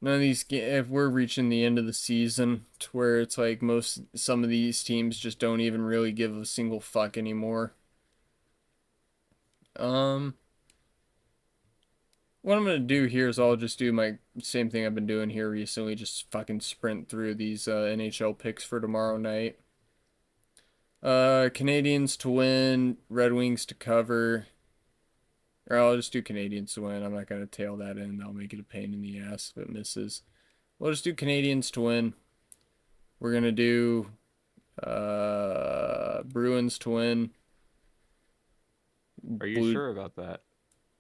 None of these if we're reaching the end of the season to where it's like some of these teams just don't even really give a single fuck anymore. What I'm gonna do here is I'll just do my same thing I've been doing here recently, just fucking sprint through these NHL picks for tomorrow night. Canadians to win, Red Wings to cover. Or I'll just do Canadians to win. I'm not gonna tail that in. I'll make it a pain in the ass if it misses. We'll just do Canadians to win. We're gonna do Bruins to win. Are you sure about that?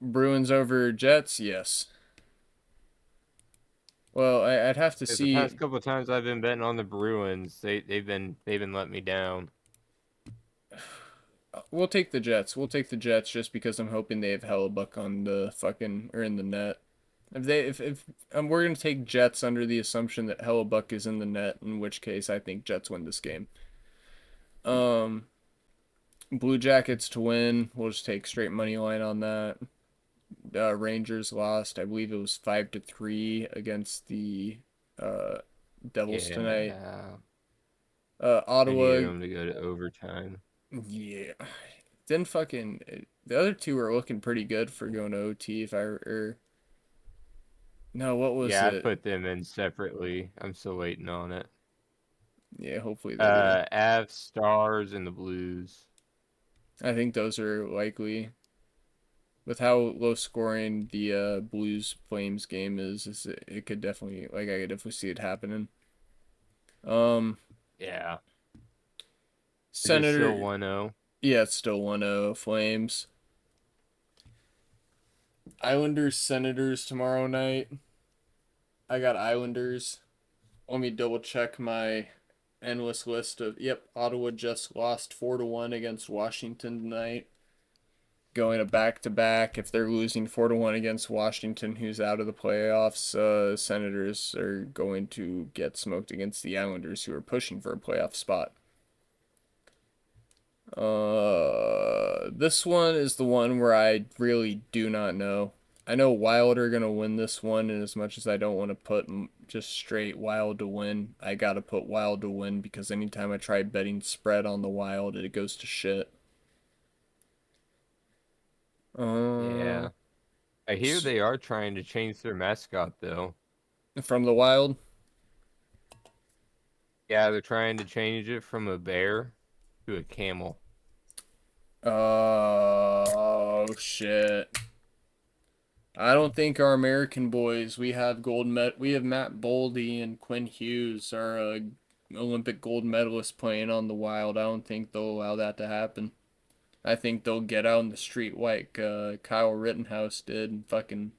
Bruins over Jets? Yes. Well, I'd have to Because the see. past couple of times I've been betting on the Bruins, they've been letting me down. We'll take the Jets. We'll take the Jets just because I'm hoping they have Hellebuck on the fucking or in the net. If we're gonna take Jets under the assumption that Hellebuck is in the net, in which case I think Jets win this game. Blue Jackets to win. We'll just take straight money line on that. Rangers lost. I believe it was 5-3 against the Devils tonight. I needed Ottawa. them to go to overtime. Yeah. Then fucking the other two are looking pretty good for going to OT. No, what was Yeah, I it? put them in separately. I'm still waiting on it. Yeah, hopefully they do. Avs, Stars, and the Blues. I think those are likely. With how low scoring the Blues Flames game is it could definitely I could definitely see it happening. Yeah. Is it Senator. still 1-0? Yeah, it's still 1-0 Flames. Islanders Senators tomorrow night. I got Islanders. Let me double check my endless list of. Yep, Ottawa just lost 4-1 against Washington tonight. Going a back-to-back. If they're losing 4-1 against Washington, who's out of the playoffs, Senators are going to get smoked against the Islanders, who are pushing for a playoff spot. This one is the one where I really do not know. I know Wild are going to win this one, and as much as I don't want to put just straight Wild to win, I got to put Wild to win because anytime I try betting spread on the Wild, it goes to shit. Yeah. I hear they are trying to change their mascot, though. From the Wild? Yeah, they're trying to change it from a bear to a camel. Oh, shit. I don't think our American boys. We have we have Matt Boldy and Quinn Hughes, our Olympic gold medalists playing on the Wild. I don't think they'll allow that to happen. I think they'll get out in the street like Kyle Rittenhouse did and fucking.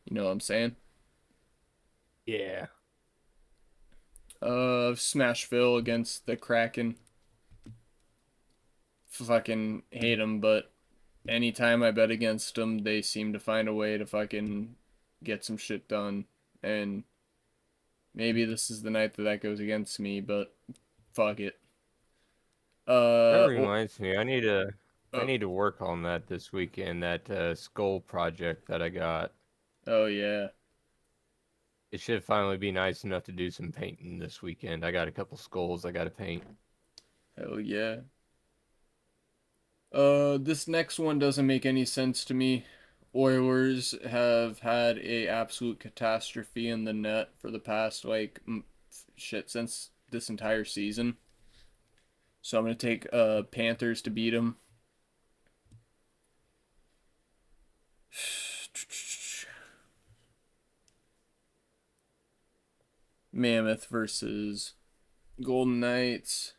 You know what I'm saying? Yeah. Smashville against the Kraken. Fucking hate them, but anytime I bet against them, they seem to find a way to fucking get some shit done. And maybe this is the night that goes against me, but fuck it. That Oh, reminds me, I need to work on that this weekend, that skull project that I got. oh yeah. It should finally be nice enough to do some painting this weekend. I got a couple skulls I gotta paint. Hell yeah. This next one doesn't make any sense to me. Oilers have had a absolute catastrophe in the net for the past shit since this entire season. So I'm gonna take Panthers to beat them. Mammoth versus Golden Knights.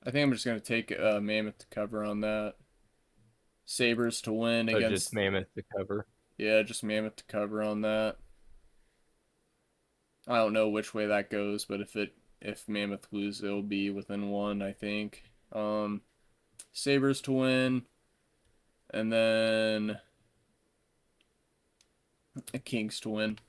I think I'm just gonna take Mammoth to cover on that. Sabres to win So against. just Mammoth to cover. Yeah, just Mammoth to cover on that. I don't know which way that goes, but if Mammoth loses, it'll be within one, I think. Sabres to win, and then Kings to win.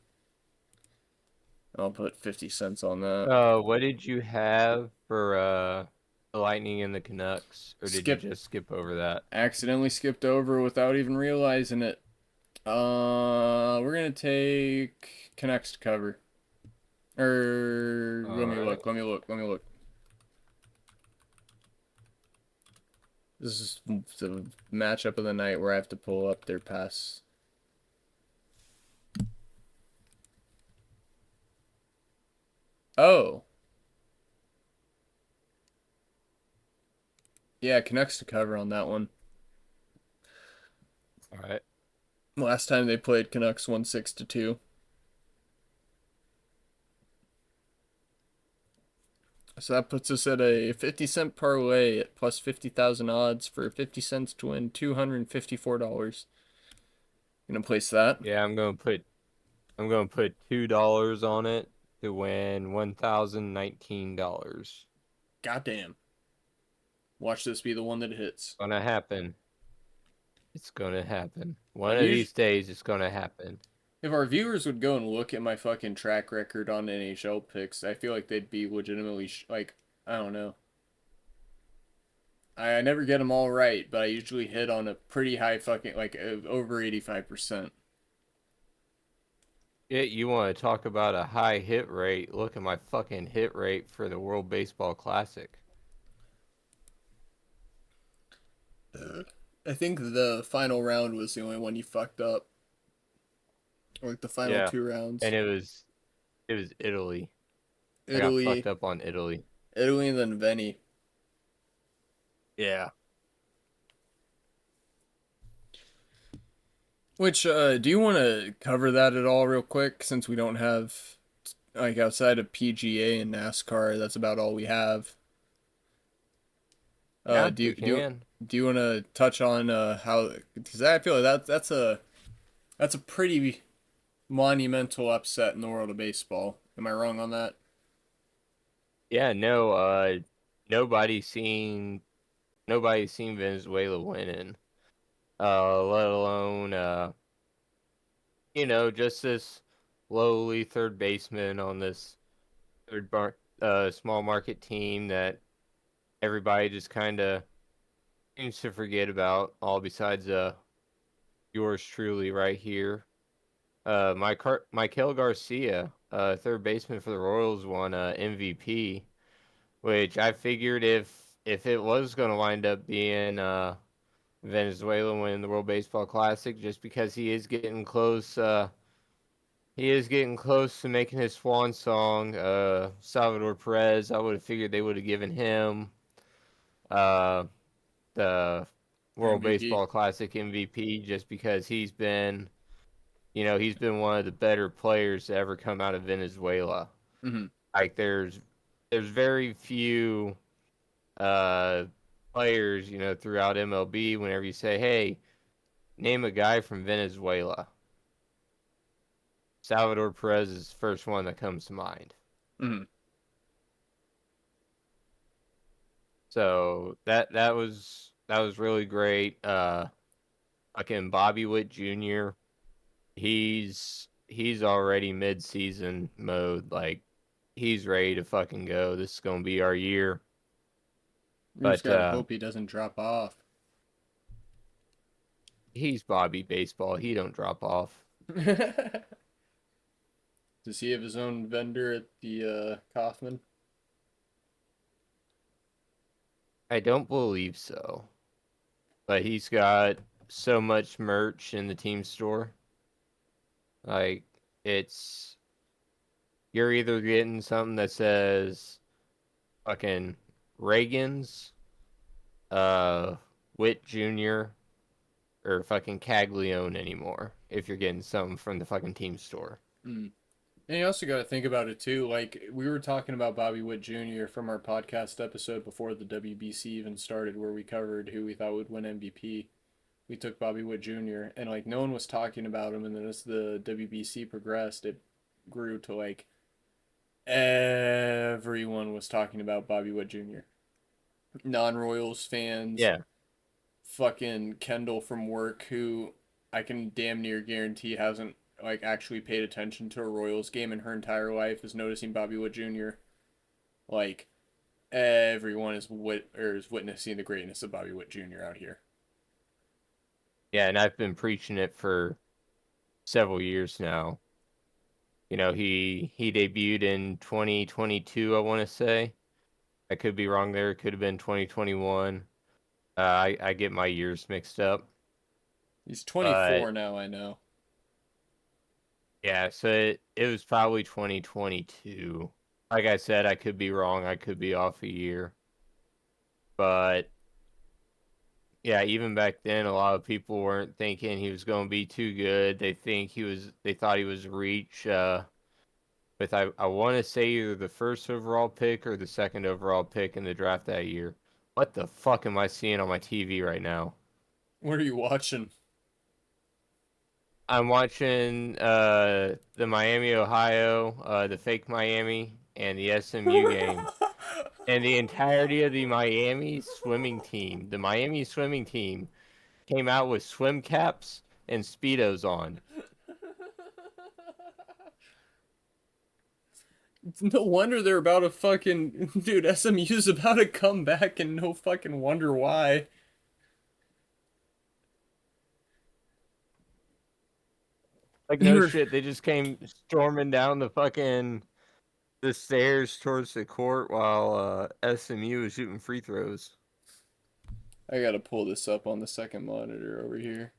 I'll put 50 cents on that. What did you have for the Lightning and the Canucks, or did you just skip over that? Accidentally skipped over without even realizing it. We're gonna take Canucks to cover. Let me look. This is the matchup of the night where I have to pull up their pass. Oh. Yeah, Canucks to cover on that one. All right. Last time they played, Canucks won 6-2. So that puts us at a 50-cent parlay at plus 50,000 odds for 50 cents to win $254. Gonna place that. Yeah, I'm gonna put $2 on it to win $1,019. Goddamn. Watch this be the one that hits. Gonna happen. It's gonna happen. One of Usually, these days, it's gonna happen. if our viewers would go and look at my fucking track record on NHL picks, I feel like they'd be legitimately like, I don't know. I never get them all right, but I usually hit on a pretty high fucking like over 85%. Yeah, you want to talk about a high hit rate? Look at my fucking hit rate for the World Baseball Classic. I think the final round was the only one you fucked up. Or like the final Yeah, two rounds. and it was Italy. I got Italy, fucked up on Italy. Italy, and then Veni. Yeah. Which do you want to cover that at all, real quick? Since we don't have like outside of PGA and NASCAR, that's about all we have. Yeah, Do we you do you, can. do you want to touch on how? Because I feel like that's a pretty monumental upset in the world of baseball. Am I wrong on that? Yeah, no, nobody's seen nobody's seen Venezuela winning. Let alone just this lowly third baseman on this small market team that everybody just kind of seems to forget about, all besides yours truly right here. Michael Garcia, third baseman for the Royals, won MVP, which I figured if it was going to wind up being Venezuela winning the World Baseball Classic, just because he is getting close. He is getting close to making his swan song. Salvador Perez, I would have figured they would have given him uh, the World MVP. Baseball Classic MVP, just because he's been one of the better players to ever come out of Venezuela. Mm-hmm. Like there's very few uh, players, throughout MLB. Whenever you say, "Hey, name a guy from Venezuela," Salvador Perez is the first one that comes to mind. Mm-hmm. So that was really great. Fucking Bobby Witt Jr. He's already mid-season mode. Like he's ready to fucking go. This is gonna be our year. We just But gotta hope he doesn't drop off. he's Bobby Baseball. He don't drop off. Does he have his own vendor at the Kaufman? I don't believe so. But he's got so much merch in the team store. Like it's you're either getting something that says fucking Reagan's, Witt Jr., or fucking Caglione anymore if you're getting something from the fucking team store. Mm. And you also got to think about it too. Like we were talking about Bobby Witt Jr. from our podcast episode before the WBC even started, where we covered who we thought would win MVP. We took Bobby Witt Jr. and like no one was talking about him, and then as the WBC progressed, it grew to like everyone was talking about Bobby Witt Jr. Non-Royals fans, Yeah. fucking Kendall from work, who I can damn near guarantee hasn't like actually paid attention to a Royals game in her entire life, is noticing Bobby Witt Jr. Like everyone is witnessing the greatness of Bobby Witt Jr. out here. Yeah, and I've been preaching it for several years now. He debuted in 2022, I want to say. I could be wrong there. It could have been 2021. I get my years mixed up. He's But 24 now, I know. yeah, so it was probably 2022. Like I said, I could be wrong. I could be off a year. But yeah, even back then, a lot of people weren't thinking he was going to be too good. They thought he was reach. with I want to say either the first overall pick or the second overall pick in the draft that year. What the fuck am I seeing on my TV right now? What are you watching? I'm watching the Miami, Ohio, the fake Miami, and the SMU game. And the entirety of the Miami swimming team, the Miami swimming team, came out with swim caps and Speedos on. No wonder they're about to fucking dude. SMU's about to come back, and no fucking wonder why. Like, They no were. shit, they just came storming down the stairs towards the court while SMU was shooting free throws. I gotta pull this up on the second monitor over here.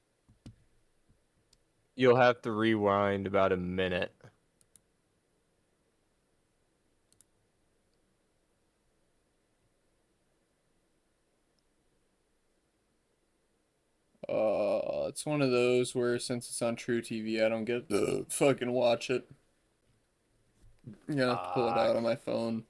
You'll have to rewind about a minute. It's one of those where since it's on True TV, I don't get to fucking watch it. I'm gonna have to pull it out on my phone.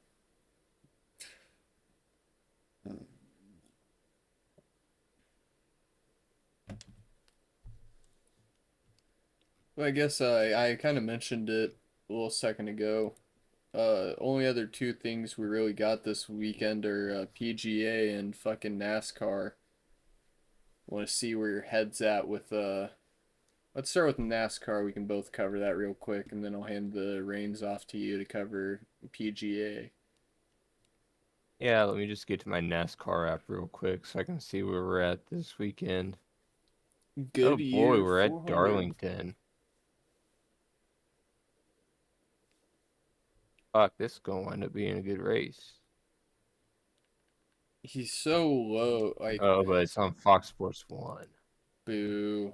Well, I guess I kind of mentioned it a little second ago. Only other two things we really got this weekend are PGA and fucking NASCAR. Want to see where your head's at with Let's start with NASCAR. We can both cover that real quick, and then I'll hand the reins off to you to cover PGA. Yeah, let me just get to my NASCAR app real quick so I can see where we're at this weekend. Oh boy, Goodyear we're at 400. Darlington. Fuck, this is gonna wind up being a good race. He's so low, like, Oh, but it's on Fox Sports 1. boo.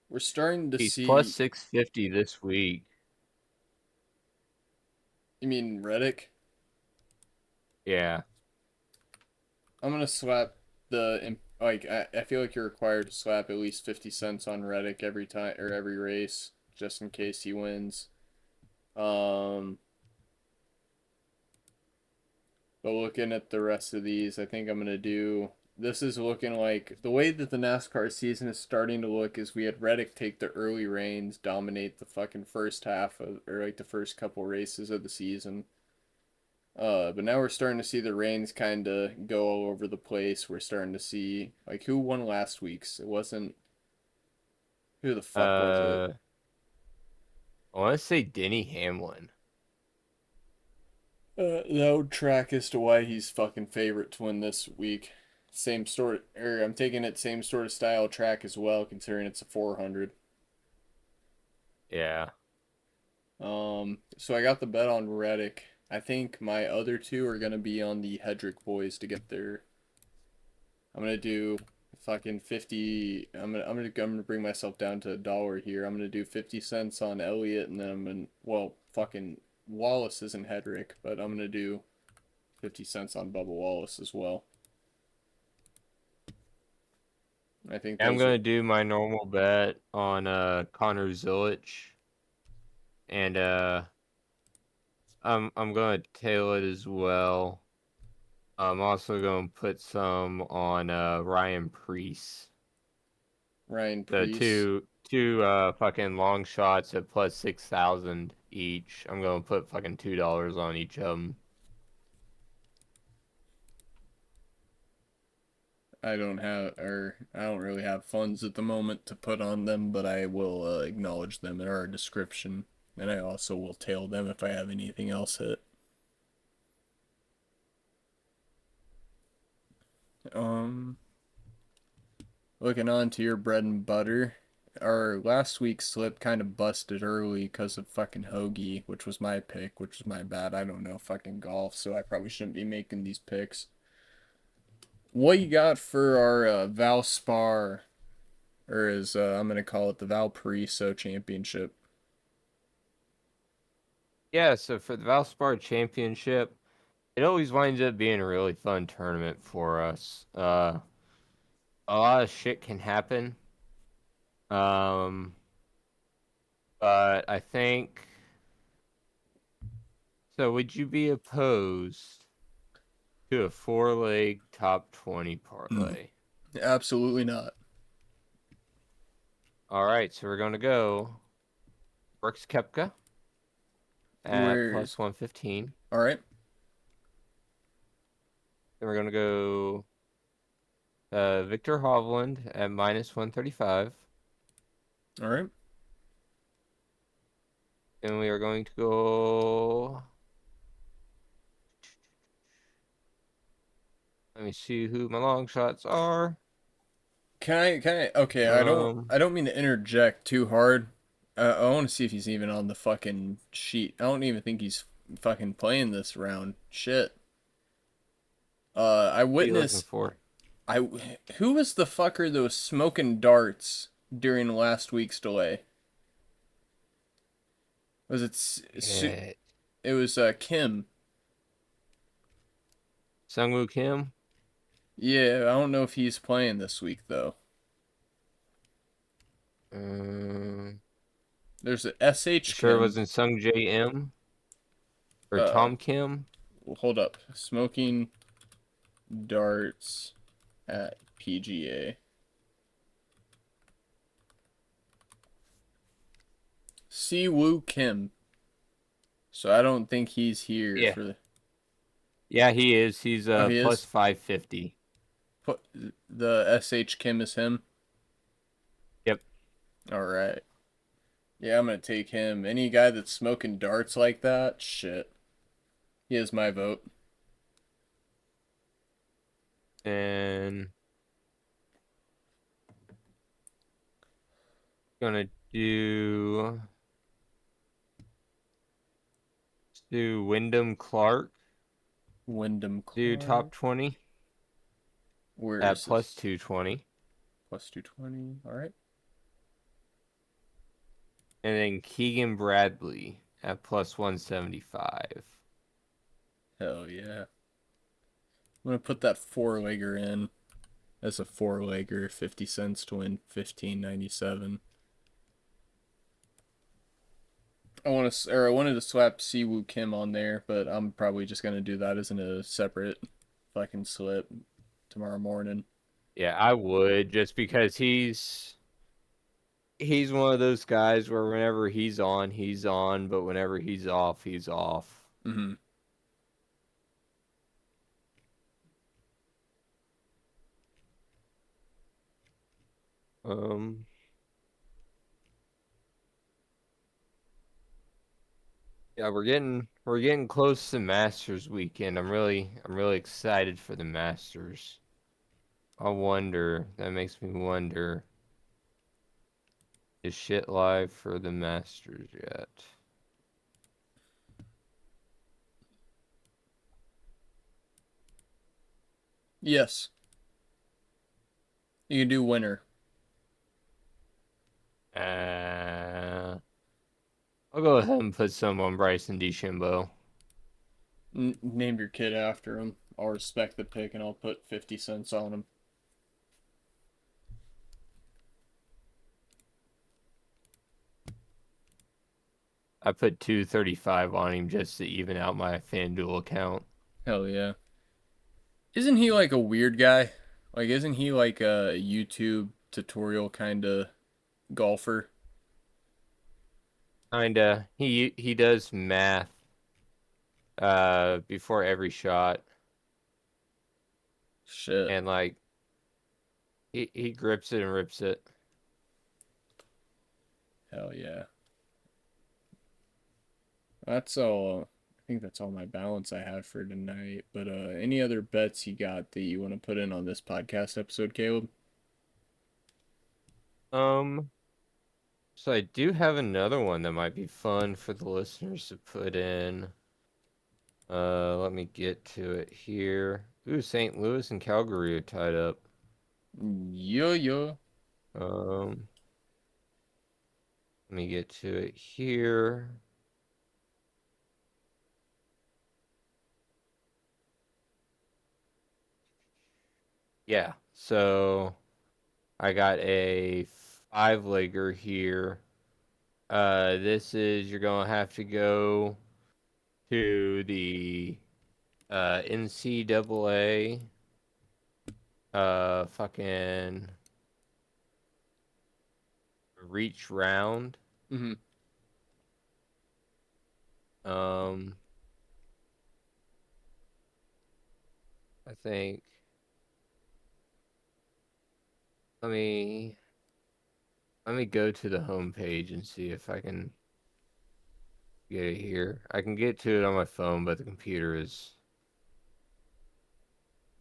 We're starting to He's see. plus 650 this week. You mean Reddick? Yeah. I'm gonna slap I feel like you're required to slap at least 50 cents on Reddick every time or every race, just in case he wins. But looking at the rest of these, I think I'm gonna do. This is looking like the way that the NASCAR season is starting to look is we had Reddick take the early reins, dominate the fucking first half of, or like the first couple races of the season. But now we're starting to see the reins kind of go all over the place. We're starting to see like who won last week's. It wasn't who the fuck was it? I want to say Denny Hamlin. That would track as to why he's fucking favorite to win this week. Same sort, or I'm taking it same sort of style track as well, considering it's a 400. Yeah. So I got the bet on Reddick. I think my other two are gonna be on the Hedrick boys to get there. I'm gonna do fucking 50. I'm gonna bring myself down to $1 here. I'm gonna do 50 cents on Elliott, and then fucking Wallace isn't Hedrick, but I'm gonna do 50 cents on Bubba Wallace as well. I think I'm those going are to do my normal bet on Connor Zilich. And I'm going to tail it as well. I'm also going to put some on Ryan Preece. Ryan The Preece. two fucking long shots at plus 6,000 each. I'm going to put fucking $2 on each of them. I don't really have funds at the moment to put on them, but I will acknowledge them in our description, and I also will tail them if I have anything else hit. Looking on to your bread and butter. Our last week's slip kind of busted early because of fucking Hoagie, which was my pick, which was my bad. I don't know fucking golf, so I probably shouldn't be making these picks. What you got for our Valspar, or as I'm gonna call it, the Valparaiso Championship? Yeah, so for the Valspar Championship, it always winds up being a really fun tournament for us. a lot of shit can happen. But I think so. Would you be opposed to a 4-leg top 20 parlay? Absolutely not. All right, so we're gonna go Brooks Koepka at We're plus 115. all right. Then we're gonna go Victor Hovland at minus 135. All right. And we are going to go. Let me see who my long shots are. Okay, Um, I don't mean to interject too hard. I want to see if he's even on the fucking sheet. I don't even think he's fucking playing this round. Shit. I what are you looking witnessed. for? I who was the fucker that was smoking darts during last week's delay? Was it? Yeah. It was Kim. Sungwoo Kim? Yeah, I don't know if he's playing this week though. Um, There's a SH sure it Kim. wasn't Sung J M or Uh, Tom Kim? Hold up. Smoking darts at PGA. Siwoo Kim. So I don't think he's here Yeah. for the. Yeah, he is. He's Oh, he plus is. 550. Put the SH Kim is him. Yep. All right. Yeah, I'm gonna take him. Any guy that's smoking darts like that, shit. He has my vote. And gonna do Wyndham Clark. Wyndham Do Clark. top 20 Where at is plus this? 220. Plus 220. All right. And then Keegan Bradley at plus 175. Hell yeah. I'm gonna put that four-legger in as a four-legger, 50 cents to win 15.97. I wanted to slap Siwoo Kim on there, but I'm probably just gonna do that as in a separate fucking slip tomorrow morning. Yeah, I would just because he's one of those guys where whenever he's on, but whenever he's off, he's off. Mm-hmm. Um, yeah, we're getting close to Masters weekend. I'm really excited for the Masters. That makes me wonder, is shit live for the Masters yet? Yes, you can do winner. I'll go ahead and put some on Bryson DeChambeau. Name your kid after him. I'll respect the pick and I'll put 50 cents on him. I put 235 on him just to even out my FanDuel account. Hell yeah. Isn't he like a weird guy? Like, isn't he like a YouTube tutorial kind of golfer? Kinda. He does math before every shot, Shit. and like he grips it and rips it. Hell yeah. That's all. I think that's all my balance I have for tonight. But any other bets you got that you want to put in on this podcast episode, Caleb? Um, so I do have another one that might be fun for the listeners to put in. Let me get to it here. Ooh, St. Louis and Calgary are tied up. Yeah, yeah. Um, Let me get to it here. Yeah, so I got a 5-legger here. This is you're gonna have to go to the NCAA fucking reach round. Mm-hmm. Um, I think. Let me go to the home page and see if I can get it here. I can get to it on my phone, but the computer is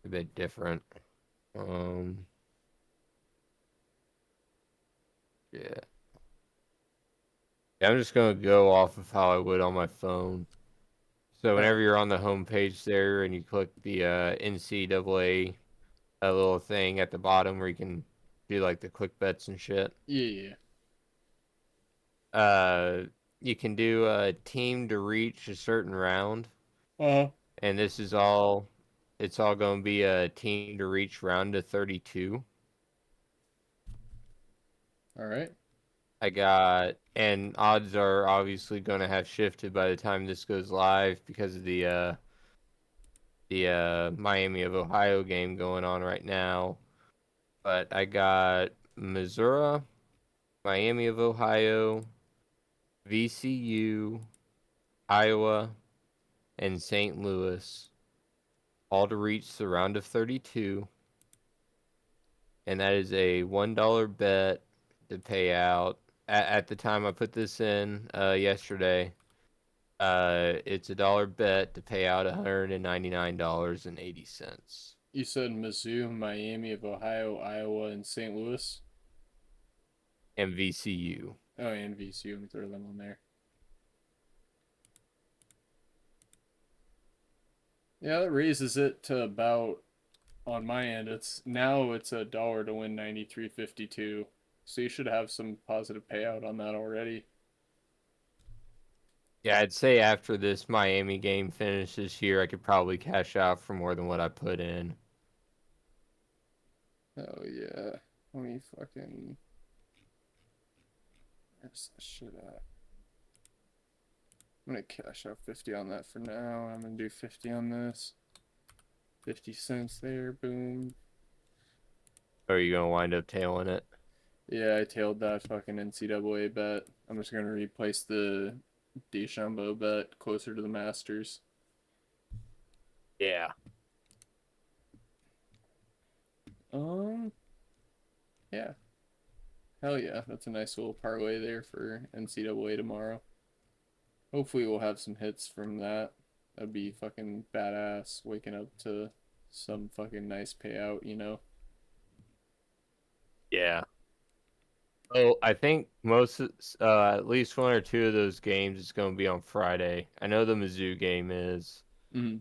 a bit different. Um, yeah. Yeah, I'm just gonna go off of how I would on my phone. So whenever you're on the home page there and you click the NCAA little thing at the bottom where you can do like the quick bets and shit. Yeah. You can do a team to reach a certain round, Uh-huh. and this is all. It's all going to be a team to reach round to 32. All right. And odds are obviously going to have shifted by the time this goes live because of the Miami of Ohio game going on right now. But I got Missouri, Miami of Ohio, VCU, Iowa, and St. Louis, all to reach the round of 32. And that is a $1 bet to pay out. At the time I put this in yesterday, it's $1 bet to pay out $199.80. You said Mizzou, Miami of Ohio, Iowa, and St. Louis. And VCU. Oh, and VCU. Let me throw them on there. Yeah, that raises it to about, on my end, it's $1 to win 93.52. So you should have some positive payout on that already. Yeah, I'd say after this Miami game finishes here, I could probably cash out for more than what I put in. Oh yeah. Let me fucking. Where's that shit at? I'm gonna cash out 50 on that for now. I'm gonna do 50 on this. 50 cents there, boom. Or are you going to wind up tailing it? Yeah, I tailed that fucking NCAA bet. I'm just gonna replace the DeChambeau bet closer to the Masters. Yeah. Yeah. Hell yeah, that's a nice little parlay there for NCAA tomorrow. Hopefully we'll have some hits from that. That'd be fucking badass waking up to some fucking nice payout, you know? Yeah. Oh, I think at least one or two of those games is going to be on Friday. I know the Mizzou game is. Mm-hmm.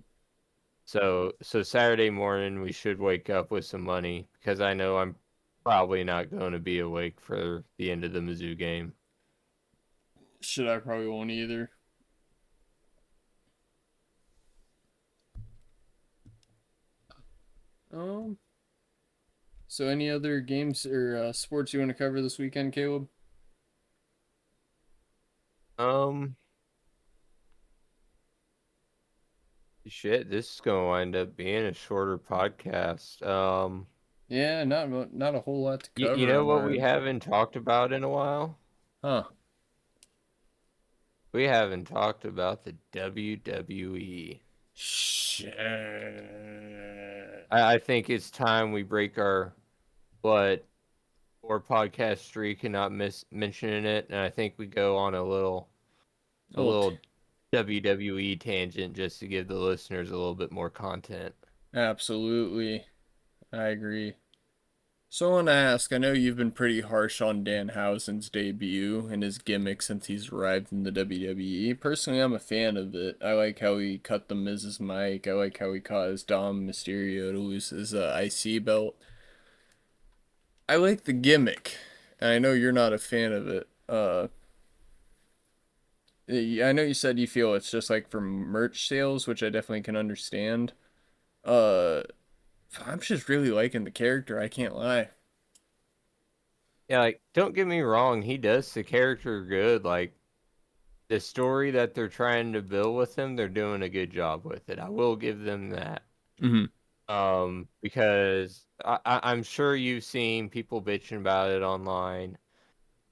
So Saturday morning we should wake up with some money because I know I'm probably not going to be awake for the end of the Mizzou game. Shit, I probably won't either. Um, so any other games or sports you want to cover this weekend, Caleb? Um, Shit, this is going to wind up being a shorter podcast. Yeah, not a whole lot to You cover know on what our we end. haven't talked about in a while? Huh. We haven't talked about the WWE. Shit. I think it's time we break our what or podcast streak and not miss mentioning it, and I think we go on a little WWE tangent just to give the listeners a little bit more content. Absolutely. I agree. So I want to ask, I know you've been pretty harsh on Danhausen's debut and his gimmick since he's arrived in the WWE. Personally, I'm a fan of it. I like how he cut the Miz's mic. I like how he caused Dom Mysterio to lose his IC belt. I like the gimmick, and I know you're not a fan of it. I know you said you feel it's just like for merch sales, which I definitely can understand. Uh, I'm just really liking the character. I can't lie. Yeah, like, don't get me wrong, he does the character good. Like, the story that they're trying to build with him, they're doing a good job with it. I will give them that. Mm-hmm. Because I'm sure you've seen people bitching about it online,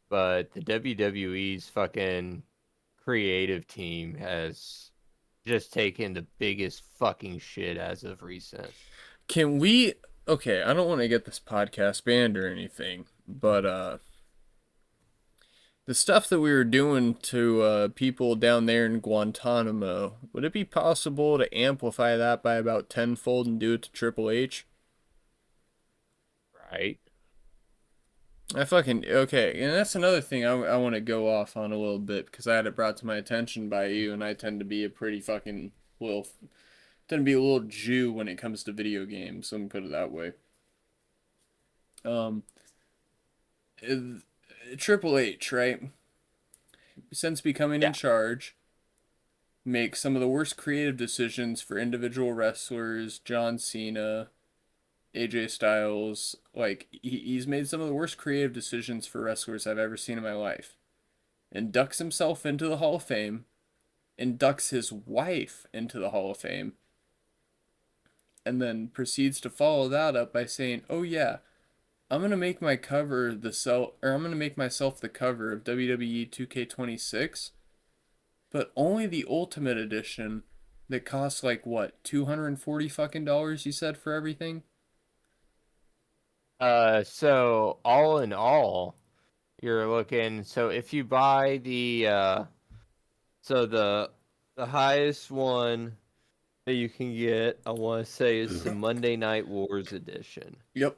but the WWE's fucking creative team has just taken the biggest fucking shit as of recent. Can we? Okay, I don't want to get this podcast banned or anything, but the stuff that we were doing to people down there in Guantanamo, would it be possible to amplify that by about tenfold and do it to Triple H? Right? I fucking okay, and that's another thing I want to go off on a little bit because I had it brought to my attention by you, and I tend to be a pretty fucking little, tend to be a little Jew when it comes to video games. Let me put it that way. Um, Triple H, right? Since becoming in Yeah. charge, makes some of the worst creative decisions for individual wrestlers. John Cena, AJ Styles, like he's made some of the worst creative decisions for wrestlers I've ever seen in my life. Inducts himself into the Hall of Fame, inducts his wife into the Hall of Fame, and then proceeds to follow that up by saying, "Oh yeah, I'm gonna make my cover the I'm gonna make myself the cover of WWE 2K26, but only the Ultimate Edition that costs like what 240 fucking dollars you said for everything." So all in all, you're looking. So if you buy so the highest one that you can get, I want to say, is the Monday Night Wars edition, Yep.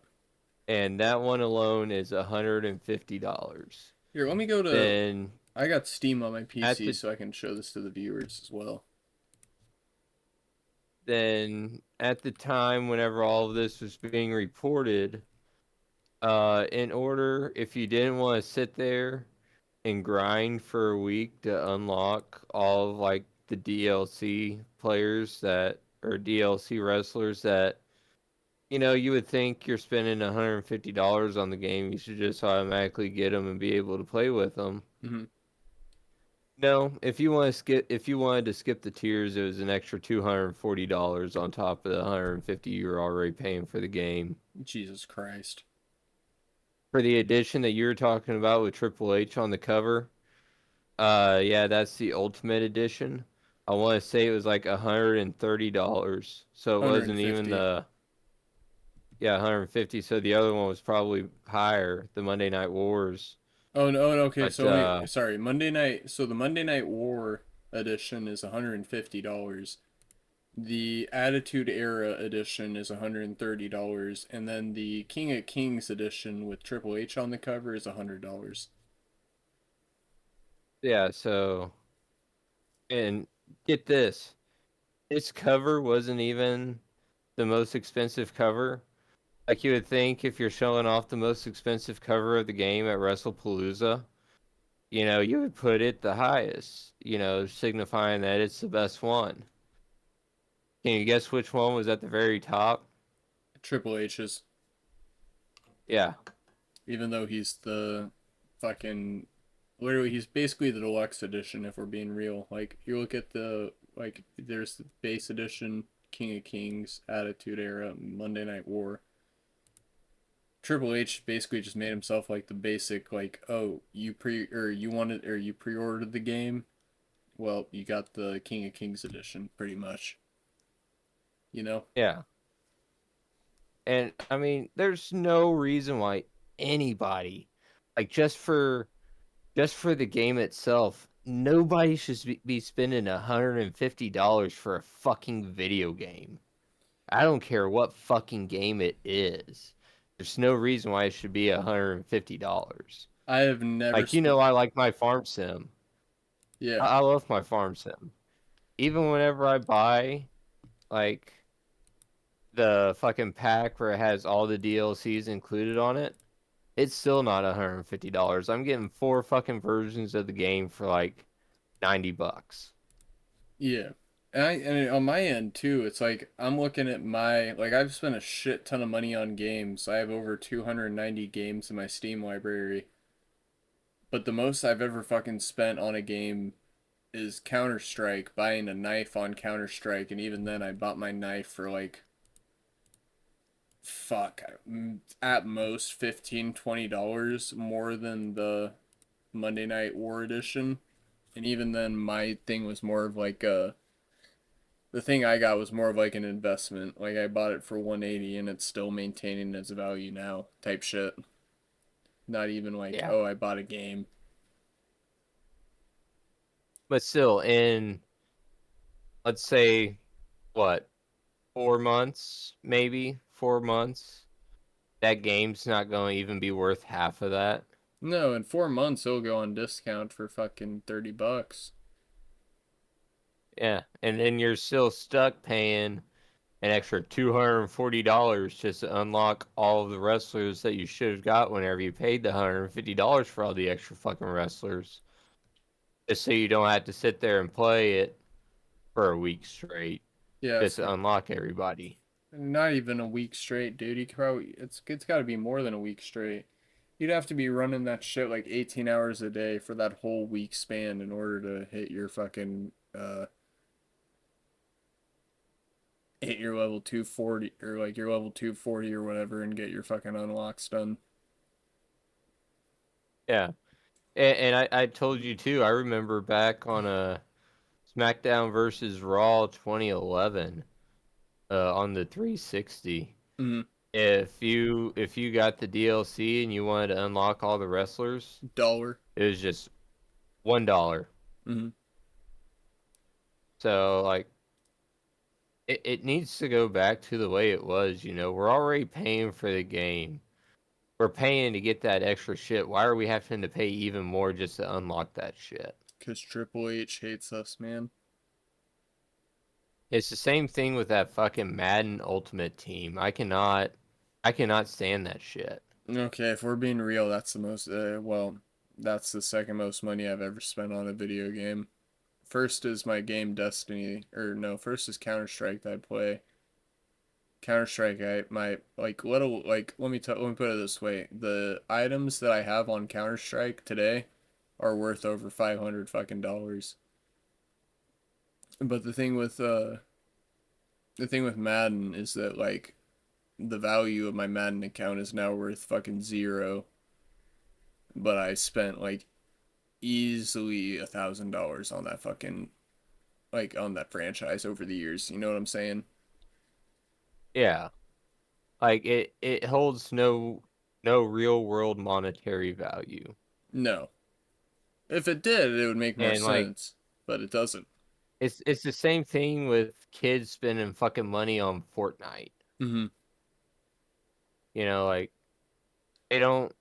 and that one alone is $150. Here, let me go to. Then I got Steam on my at PC the so I can show this to the viewers as well. then at the time whenever all of this was being reported, in order, if you didn't want to sit there and grind for a week to unlock all of like the DLC players that or DLC wrestlers that you would think you're spending $150 on the game, you should just automatically get them and be able to play with them. Mm-hmm. No, if you wanted to skip the tiers, it was an extra $240 on top of the 150 you're already paying for the game. Jesus Christ. For the edition that you're talking about with Triple H on the cover, yeah, that's the Ultimate Edition. I want to say it was like $130, so it wasn't even 150. the 150. So the other one was probably higher, the Monday Night Wars. Oh no, okay, But so sorry, Monday Night, so the Monday Night War edition is $150. The Attitude Era edition is $130, and then the King of Kings edition with Triple H on the cover is $100. yeah, so and get this, its cover wasn't even the most expensive cover. Like you would think if you're showing off the most expensive cover of the game at WrestlePalooza, you would put it the highest, signifying that it's the best one. Can you guess which one was at the very top? Triple H's, Yeah. even though he's the fucking literally he's basically the deluxe edition if we're being real. Like you look at the like there's the base edition, King of Kings, Attitude Era, Monday Night War. Triple H basically just made himself like the basic like, oh, you pre-ordered the game, well, you got the King of Kings edition pretty much. You know? Yeah. And I mean, there's no reason why anybody, like just for the game itself, nobody should be spending $150 for a fucking video game. I don't care what fucking game it is. There's no reason why it should be $150. I have never Like, I like my farm sim. yeah. I love my farm sim. Even whenever I buy, like, the fucking pack where it has all the DLCs included on it, it's still not $150. I'm getting 4 fucking versions of the game for like $90. Yeah. And on my end too, it's like I'm looking at my like I've spent a shit ton of money on games. I have over 290 games in my Steam library. But the most I've ever fucking spent on a game is Counter-Strike, buying a knife on Counter-Strike, and even then I bought my knife for like fuck at most 15 $20 more than the Monday Night War edition. And even then my thing was more of like a the thing I got was more of like an investment. Like I bought it for 180 and it's still maintaining its value now type shit. Not even like, Yeah. oh, I bought a game. But still, in, let's say, what, 4 months, maybe 4 months, that game's not going to even be worth half of that. No, in 4 months it'll go on discount for fucking $30. Yeah. And then you're still stuck paying an extra $240 just to unlock all of the wrestlers that you should have got whenever you paid the $150 for all the extra fucking wrestlers. Just so you don't have to sit there and play it for a week straight Yeah, just to unlock everybody. not even a week straight, dude. You could probably it's got to be more than a week straight. You'd have to be running that shit like 18 hours a day for that whole week span in order to hit your level 240 or like your level 240 or whatever and get your fucking unlocks done. Yeah. And I told you too, I remember back on a SmackDown versus Raw 2011 on the 360. Mm-hmm. If you got the DLC and you wanted to unlock all the wrestlers, Dollar. it was just $1. Mm-hmm. So like it needs to go back to the way it was, you know. We're already paying for the game. We're paying to get that extra shit. Why are we having to pay even more just to unlock that shit? Because Triple H hates us, man. It's the same thing with that fucking Madden Ultimate Team. I cannot stand that shit. Okay, if we're being real, that's the most, that's the second most money I've ever spent on a video game. First is my game Destiny, or no, first is Counter Strike that I play. Counter Strike, my like little like let me put it this way: the items that I have on Counter Strike today are worth over 500 fucking dollars. But the thing with Madden is that like the value of my Madden account is now worth fucking zero. But I spent like easily $1,000 on that fucking like on that franchise over the years. You know what I'm saying? Yeah. Like it holds no real world monetary value. No. If it did, it would make more And like sense, but it doesn't. it's the same thing with kids spending fucking money on Fortnite. Mm-hmm. You know, like they don't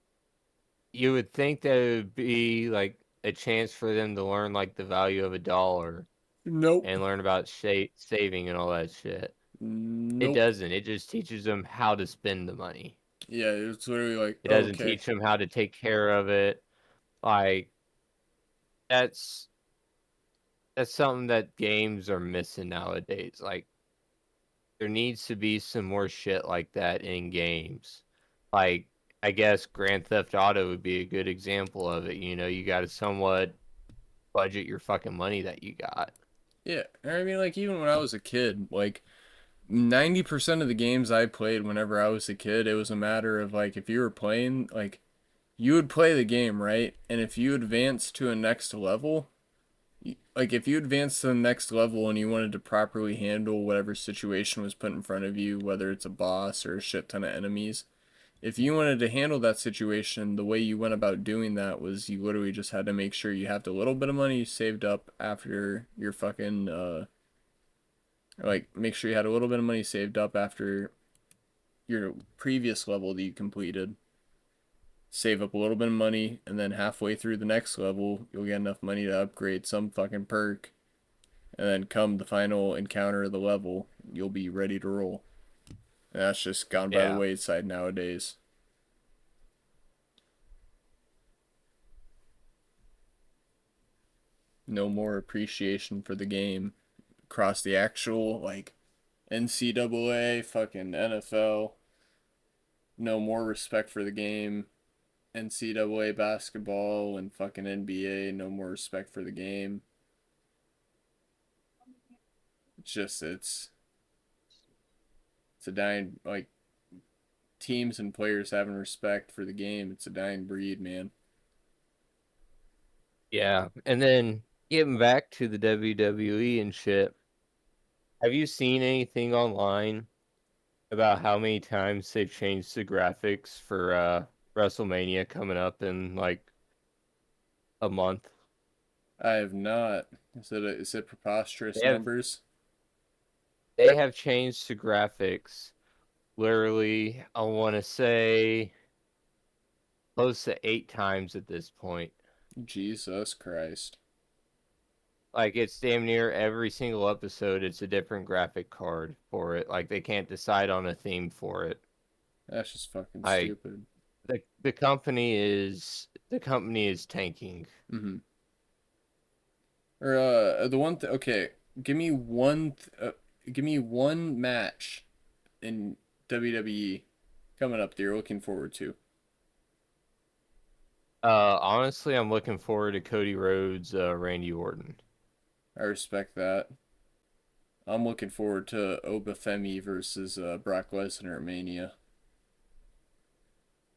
you would think that it would be like a chance for them to learn like the value of a dollar Nope. and learn about saving and all that shit. It Nope. doesn't. It just teaches them how to spend the money. Yeah, it's literally like, It oh, doesn't okay. teach them how to take care of it. Like that's that's something that games are missing nowadays. Like there needs to be some more shit like that in games. Like I guess Grand Theft Auto would be a good example of it. You know, you got to somewhat budget your fucking money that you got. Yeah, I mean, like even when I was a kid, like 90% of the games I played whenever I was a kid, it was a matter of like if you were playing, like you would play the game, right? And if you advance to a next level, like if you advance to the next level and you wanted to properly handle whatever situation was put in front of you, whether it's a boss or a shit ton of enemies, if you wanted to handle that situation, the way you went about doing that was you literally just had to make sure you have a little bit of money saved up after your fucking like make sure you had a little bit of money saved up after your previous level that you completed. Save up a little bit of money, and then halfway through the next level, you'll get enough money to upgrade some fucking perk, and then come the final encounter of the level, you'll be ready to roll. And that's just gone by the Yeah. wayside nowadays. No more appreciation for the game. across the actual like NCAA, fucking NFL, no more respect for the game. NCAA basketball and fucking NBA, no more respect for the game. It's a dying like teams and players having respect for the game. It's a dying breed, man. Yeah, and then getting back to the WWE and shit, have you seen anything online about how many times they've changed the graphics for WrestleMania coming up in like a month? I have not. Is it preposterous They have numbers? they have changed the graphics literally, I want to say close to 8 times at this point. Jesus Christ. Like it's damn near every single episode it's a different graphic card for it. Like they can't decide on a theme for it. That's just fucking Like stupid. the company is tanking. Mm-hmm. Or the one okay, give me give me one match in WWE coming up that you're looking forward to. Honestly, I'm looking forward to Cody Rhodes, Randy Orton. I respect that. I'm looking forward to Obafemi versus Brock Lesnar at Mania.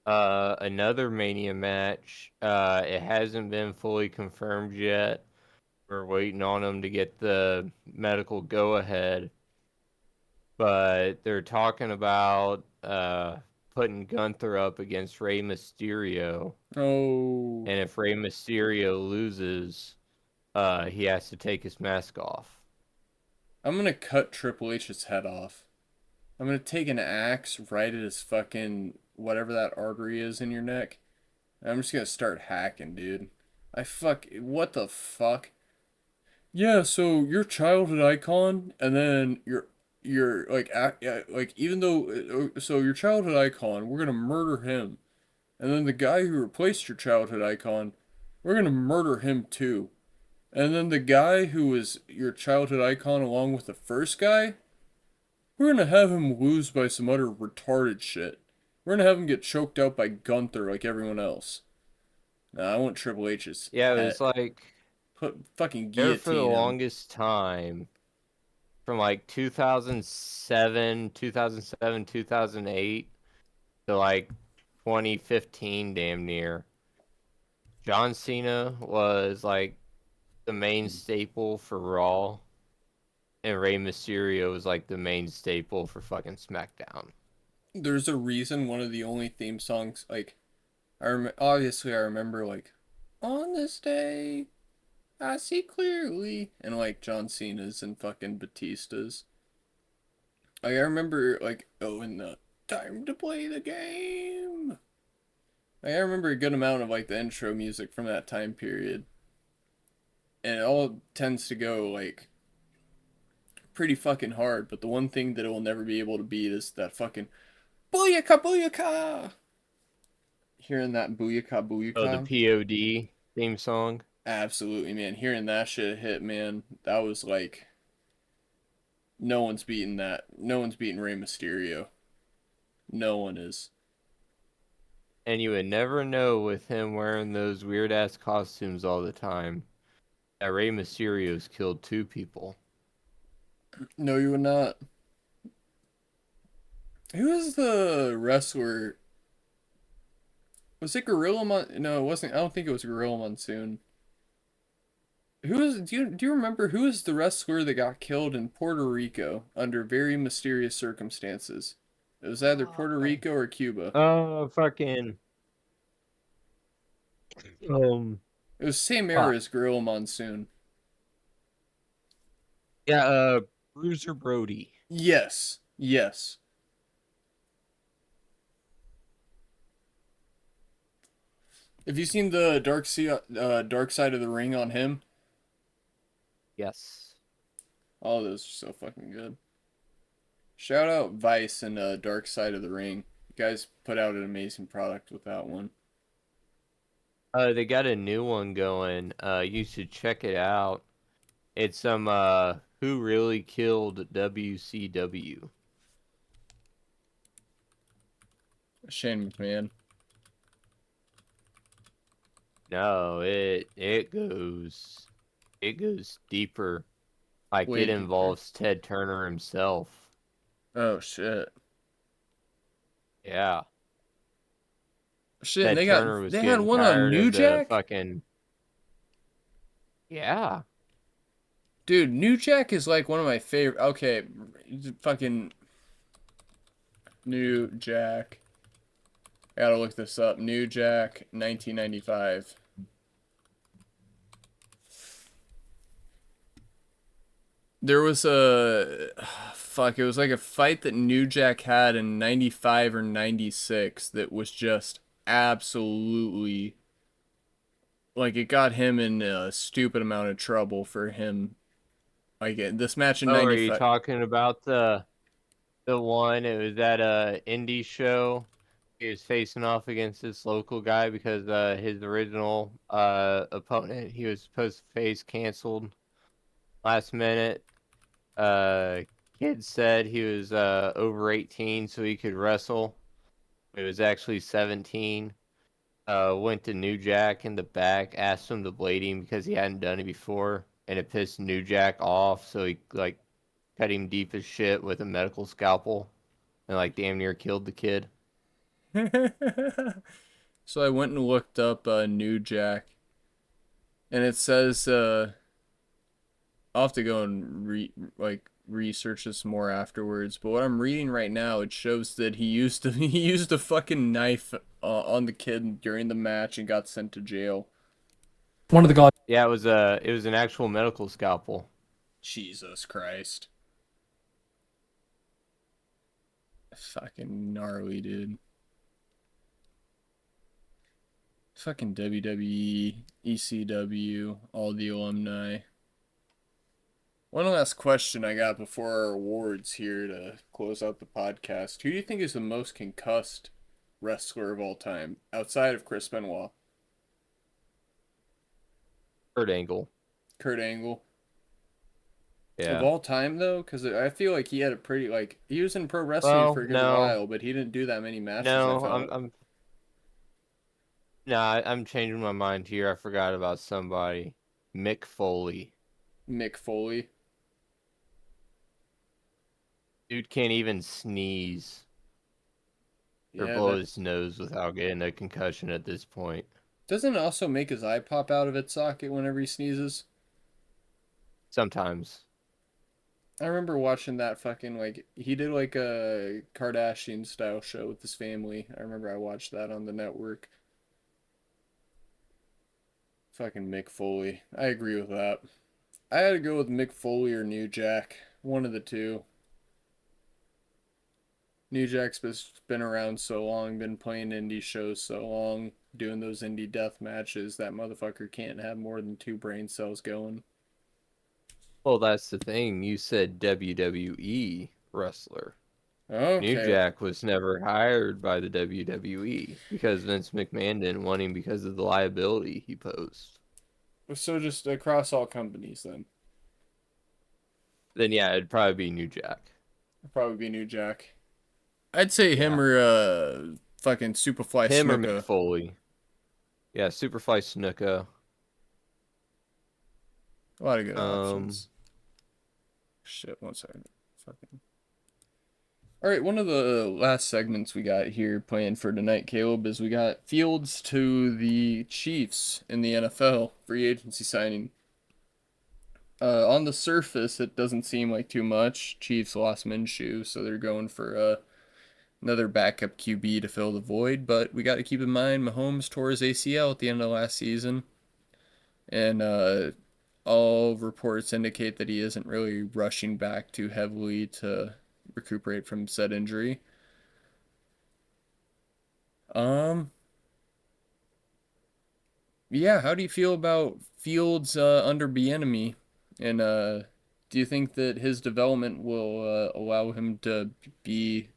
Another Mania match. It hasn't been fully confirmed yet. We're waiting on them to get the medical go ahead, but they're talking about putting Gunther up against Rey Mysterio, Oh, and if Rey Mysterio loses, he has to take his mask off. I'm gonna cut Triple H's head off. I'm gonna take an axe right at his fucking whatever that artery is in your neck. And I'm just gonna start hacking, dude. What the fuck? Yeah, so your childhood icon, and then your like like even though so your childhood icon, we're gonna murder him, and then the guy who replaced your childhood icon, we're gonna murder him too, and then the guy who was your childhood icon along with the first guy, we're gonna have him lose by some utter retarded shit. We're gonna have him get choked out by Gunther like everyone else. Nah, I want Triple H's Yeah, it was head. like Put fucking there for the guillotine him. longest time, from like 2008 to like 2015, damn near. John Cena was like the main staple for Raw, and Rey Mysterio was like the main staple for fucking SmackDown. There's a reason one of the only theme songs like obviously I remember like on this day I see clearly and like John Cena's and fucking Batista's. Like, I remember like oh in the time to play the game. Like, I remember a good amount of like the intro music from that time period. And it all tends to go like pretty fucking hard, but the one thing that it will never be able to beat is that fucking booyaka booyaka. Hearing that booyaka Oh, the booyaka. POD theme song. Absolutely, man. Hearing that shit hit, man, that was like no one's beating that. No one's beating Rey Mysterio. No one is. And you would never know with him wearing those weird ass costumes all the time that Rey Mysterio's killed 2 people. No, you would not. Who is the wrestler? Was it Gorilla No, it wasn't. I don't think it was Gorilla Monsoon. Who is? Do you remember who is the wrestler that got killed in Puerto Rico under very mysterious circumstances? It was either Puerto Rico or Cuba. Oh, fucking. Um, It was same era fuck. as Gorilla Monsoon. Yeah, Bruiser Brody. Yes, yes. Have you seen the Dark Side of the Ring on him? Yes. All those are so fucking good. Shout out Vice and Dark Side of the Ring. You guys put out an amazing product with that one. They got a new one going. You should check it out. It's Who really killed WCW? Shane McMahon. No, it goes deeper. Like Way it deeper. involves Ted Turner himself. Oh shit. Yeah. Shit, and Ted Turner was they had getting one on tired New of the Jack? fucking. Yeah. Dude, New Jack is like one of my favorite. Okay, fucking New Jack. I gotta look this up. New Jack, 1995. There was a fuck. It was like a fight that New Jack had in 95 or 96 that was just absolutely like it got him in a stupid amount of trouble for him. Like this match in Oh, are you 95. talking about the one? It was at a indie show. He was facing off against this local guy because his original opponent he was supposed to face canceled last minute. Uh, Kid said he was over 18 so he could wrestle. It was actually 17. Went to New Jack in the back, asked him to blade him because he hadn't done it before, and it pissed New Jack off, so he like cut him deep as shit with a medical scalpel and like damn near killed the kid. So I went and looked up New Jack, and it says I'll have to go and research this more afterwards. But what I'm reading right now, it shows that he used to he used a fucking knife on the kid during the match and got sent to jail. One of the gods. Yeah, it was an actual medical scalpel. Jesus Christ. Fucking gnarly, dude. Fucking WWE, ECW, all the alumni. One last question I got before our awards here to close out the podcast. Who do you think is the most concussed wrestler of all time outside of Chris Benoit? Kurt Angle. Kurt Angle. Of Yeah. all time, though? Because I feel like he had a pretty, like, he was in pro wrestling Well, for a good no, while, but he didn't do that many matches, I no, felt. I'm changing my mind here. I forgot about somebody. Mick Foley. Mick Foley. Dude can't even sneeze or Yeah, blow that his nose without getting a concussion at this point. doesn't it also make his eye pop out of its socket whenever he sneezes. Sometimes. I remember watching that fucking like he did like a Kardashian style show with his family. I remember I watched that on the network. Fucking Mick Foley. I agree with that. I had to go with Mick Foley or New Jack. One of the two. New Jack's been around so long, been playing indie shows so long, doing those indie death matches. That motherfucker can't have more than 2 brain cells going. Well, that's the thing. You said WWE wrestler. New Okay. Jack was never hired by the WWE because Vince McMahon didn't want him because of the liability he posed. So just across all companies then. Then yeah, it'd probably be New Jack. It'd probably be New Jack. I'd say him Yeah. or fucking Superfly Him or Mick Snuka. Foley. Yeah, Superfly Snuka. A lot of good options. Shit, one second. Fucking. All right, one of the last segments we got here playing for tonight, Caleb, is we got Fields to the Chiefs in the NFL free agency signing. On the surface, it doesn't seem like too much. Chiefs lost Minshew, so they're going for another backup QB to fill the void. But we got to keep in mind Mahomes tore his ACL at the end of last season, and all reports indicate that he isn't really rushing back too heavily to recuperate from said injury. Um, yeah, how do you feel about Fields under Bieniemy, and do you think that his development will allow him to be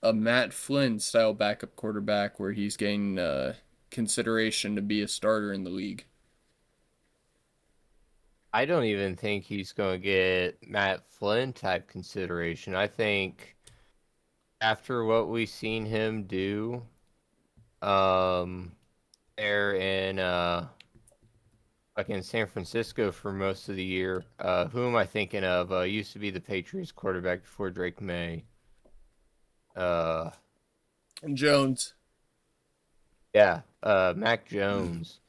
a Matt Flynn style backup quarterback where he's getting consideration to be a starter in the league? I don't even think he's going to get Matt Flynn type consideration. I think after what we've seen him do, there in like in San Francisco for most of the year. Who am I thinking of? Used to be the Patriots quarterback before Drake May. Uh, Jones. yeah, Mac Jones.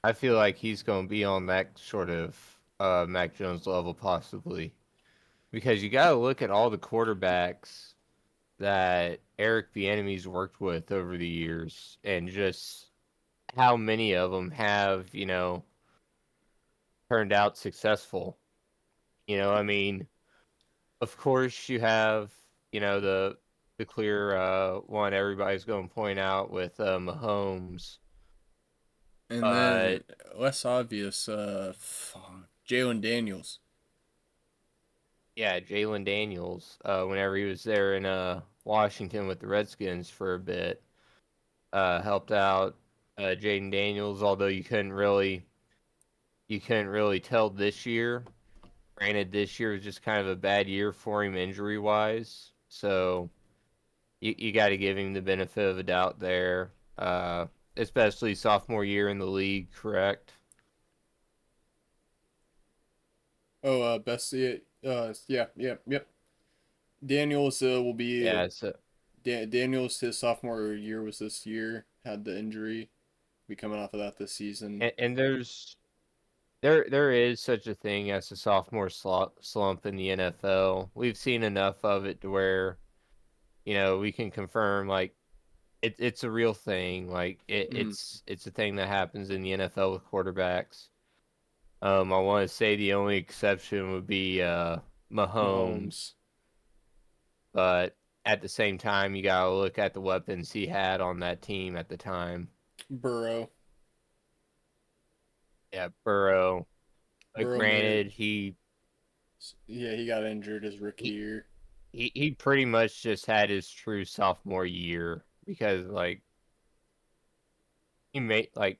I feel like he's going to be on that sort of Mac Jones level possibly, because you got to look at all the quarterbacks that Eric Bieniemy's worked with over the years, and just how many of them have turned out successful. I mean, of course, you have the clear one everybody's going to point out with Mahomes, And but then less obvious, Jalen Daniels. yeah, Jalen Daniels. Whenever he was there in Washington with the Redskins for a bit, helped out Jaden Daniels. Although you couldn't really tell this year. Granted, this year was just kind of a bad year for him injury wise, so you got to give him the benefit of a doubt there. Especially sophomore year in the league, correct? Oh, best. Yep. Daniels will be Yeah, so Daniels. His sophomore year was this year. Had the injury. Be coming off of that this season. and there is such a thing as a sophomore slump in the NFL. We've seen enough of it to where we can confirm like it's a real thing. Like it's a thing that happens in the NFL with quarterbacks. I want to say the only exception would be Mahomes, Mahomes, but at the same time, you gotta look at the weapons he had on that team at the time. Burrow. Yeah, Burrow. Burrow made. Granted, Yeah, he got injured his rookie he year. he pretty much just had his true sophomore year because like he made like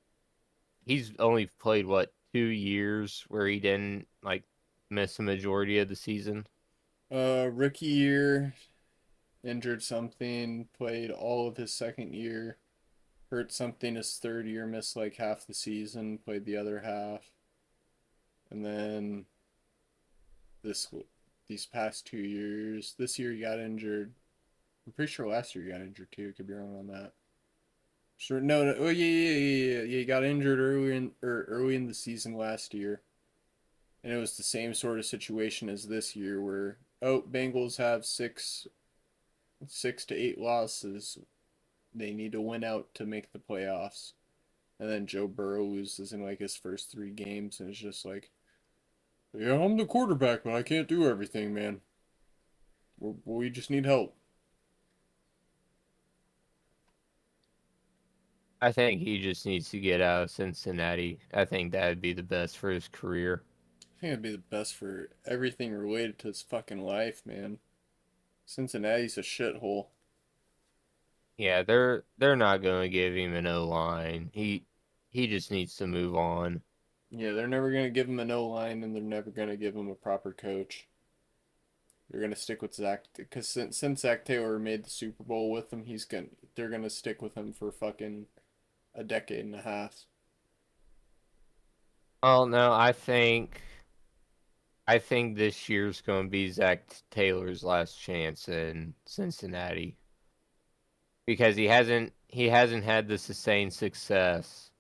he's only played what 2 years where he didn't like miss a majority of the season. Rookie year, injured something. Played all of his second year. Hurt something his third year. Missed like half the season. Played the other half. And then this these past 2 years. This year he got injured. I'm pretty sure last year he got injured too. Could be wrong on that. Sure, no. Oh yeah. He got injured early in the season last year, and it was the same sort of situation as this year, where Bengals have six to eight losses. They need to win out to make the playoffs, and then Joe Burrow loses in like his first 3 games, and it's just like, yeah, I'm the quarterback, but I can't do everything, man. We just need help. I think he just needs to get out of Cincinnati. I think that would be the best for his career. I think it'd be the best for everything related to his fucking life, man. Cincinnati's a shithole. Yeah, they're not going to give him an O line. He just needs to move on. Yeah, they're never gonna give him an O line, and they're never gonna give him a proper coach. They're gonna stick with Zach because since Zach Taylor made the Super Bowl with him, they're gonna stick with him for fucking a decade and a half. Well, no, I think this year's going to be Zach Taylor's last chance in Cincinnati because he hasn't had the sustained success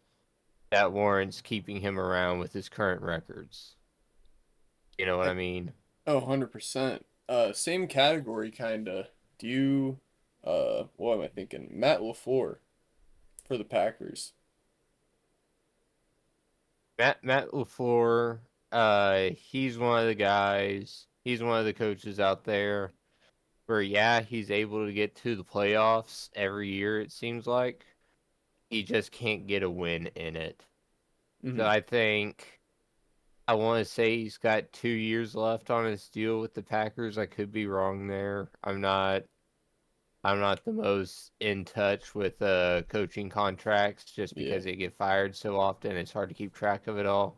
that warrants keeping him around with his current records. You know what I I mean? Oh, 100%. Same category kinda. Do you what am I thinking? Matt LaFleur for the Packers. Matt LaFleur, he's one of the guys. He's one of the coaches out there where yeah, he's able to get to the playoffs every year. It seems like he just can't get a win in it. So Mm-hmm. I think I want to say he's got 2 years left on his deal with the Packers. I could be wrong there. I'm not the most in touch with coaching contracts just Yeah. because they get fired so often. It's hard to keep track of it all.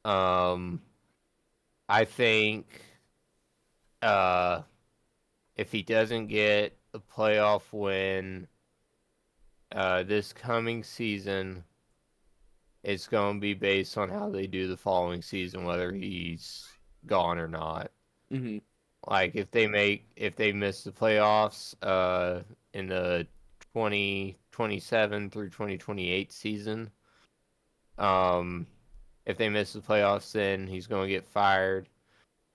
Um, I think uh, if he doesn't get a playoff win this coming season, it's going to be based on how they do the following season, whether he's gone or not. Mm-hmm. Like if they miss the playoffs in the 2027 through 2028 season, um if they miss the playoffs, then he's going to get fired.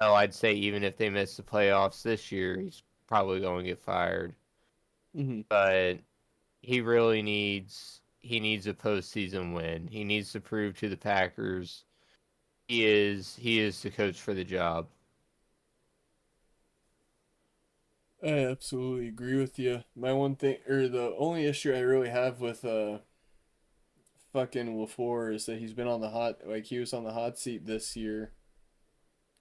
Oh, I'd say even if they miss the playoffs this year, he's probably going to get fired. Mm-hmm. But he needs a postseason win. He needs to prove to the Packers he is the coach for the job. I absolutely agree with you. My one thing, or the only issue I really have with fucking LaFleur is that he's been on the hot, like he was on the hot seat this year.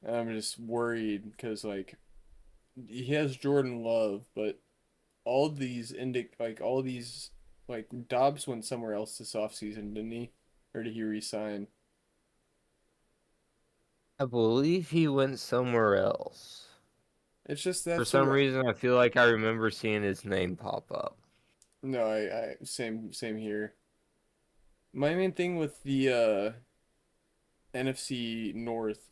And I'm just worried because like he has Jordan Love, but all these like Dobbs went somewhere else this offseason, didn't he? Or did he resign? I believe he went somewhere else. It's just For that's some what reason, I feel like I remember seeing his name pop up. no, I same here. My main thing with the NFC North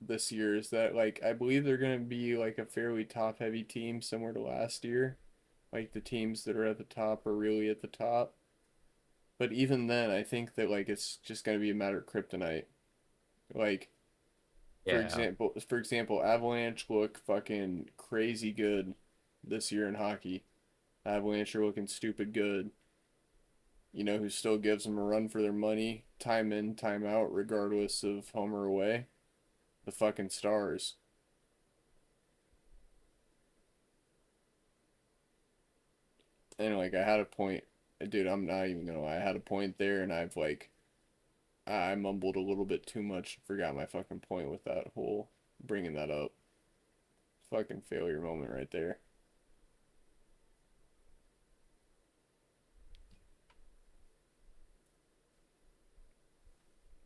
this year is that like I believe they're gonna be like a fairly top heavy team similar to last year. Like the teams that are at the top are really at the top. But even then I think that like it's just gonna be a matter of kryptonite. Like Yeah. for example, Avalanche look fucking crazy good this year in hockey. Avalanche are looking stupid good. You know who still gives them a run for their money, time in, time out, regardless of home or away? The fucking Stars. And like I had a point, dude. I'm not even gonna lie. I had a point there, and I've like I mumbled a little bit too much. Forgot my fucking point with that whole bringing that up. Fucking failure moment right there.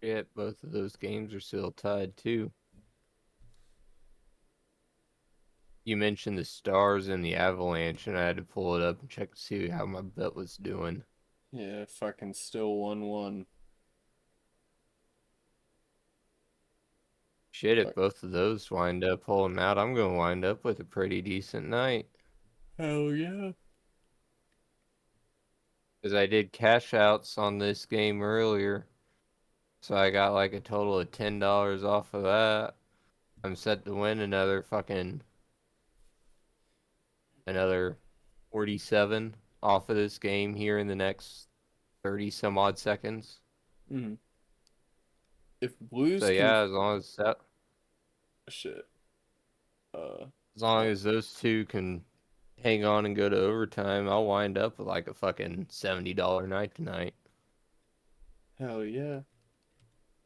Yeah, both of those games are still tied too. You mentioned the Stars and the Avalanche, and I had to pull it up and check to see how my bet was doing. Yeah, fucking still 1-1. Shit, if Fuck. both of those wind up pulling out, I'm going to wind up with a pretty decent night. Hell yeah. Because I did cash outs on this game earlier, so I got like a total of $10 off of that. I'm set to win another 47 off of this game here in the next 30 some odd seconds. Mm. If So Blues can yeah, shit. Uh, as long uh as those two can hang on and go to overtime, I'll wind up with like a fucking $70 night tonight. hell yeah.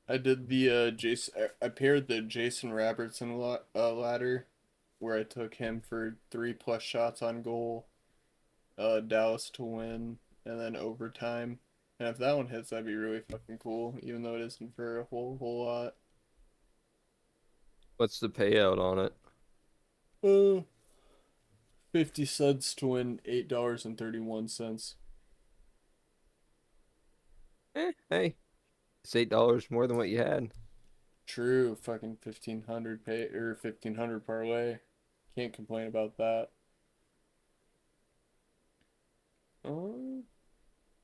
I did the Jason. I paired the Jason Robertson ladder, where I took him for 3+ shots on goal, Dallas to win, and then overtime. And if that one hits, that'd be really fucking cool, even though it isn't for a whole lot. What's the payout on it? Uh, 50 suds to win $8.31. Hey, it's $8 more than what you had. True, fucking 1500 pay or 1500 parlay. Can't complain about that.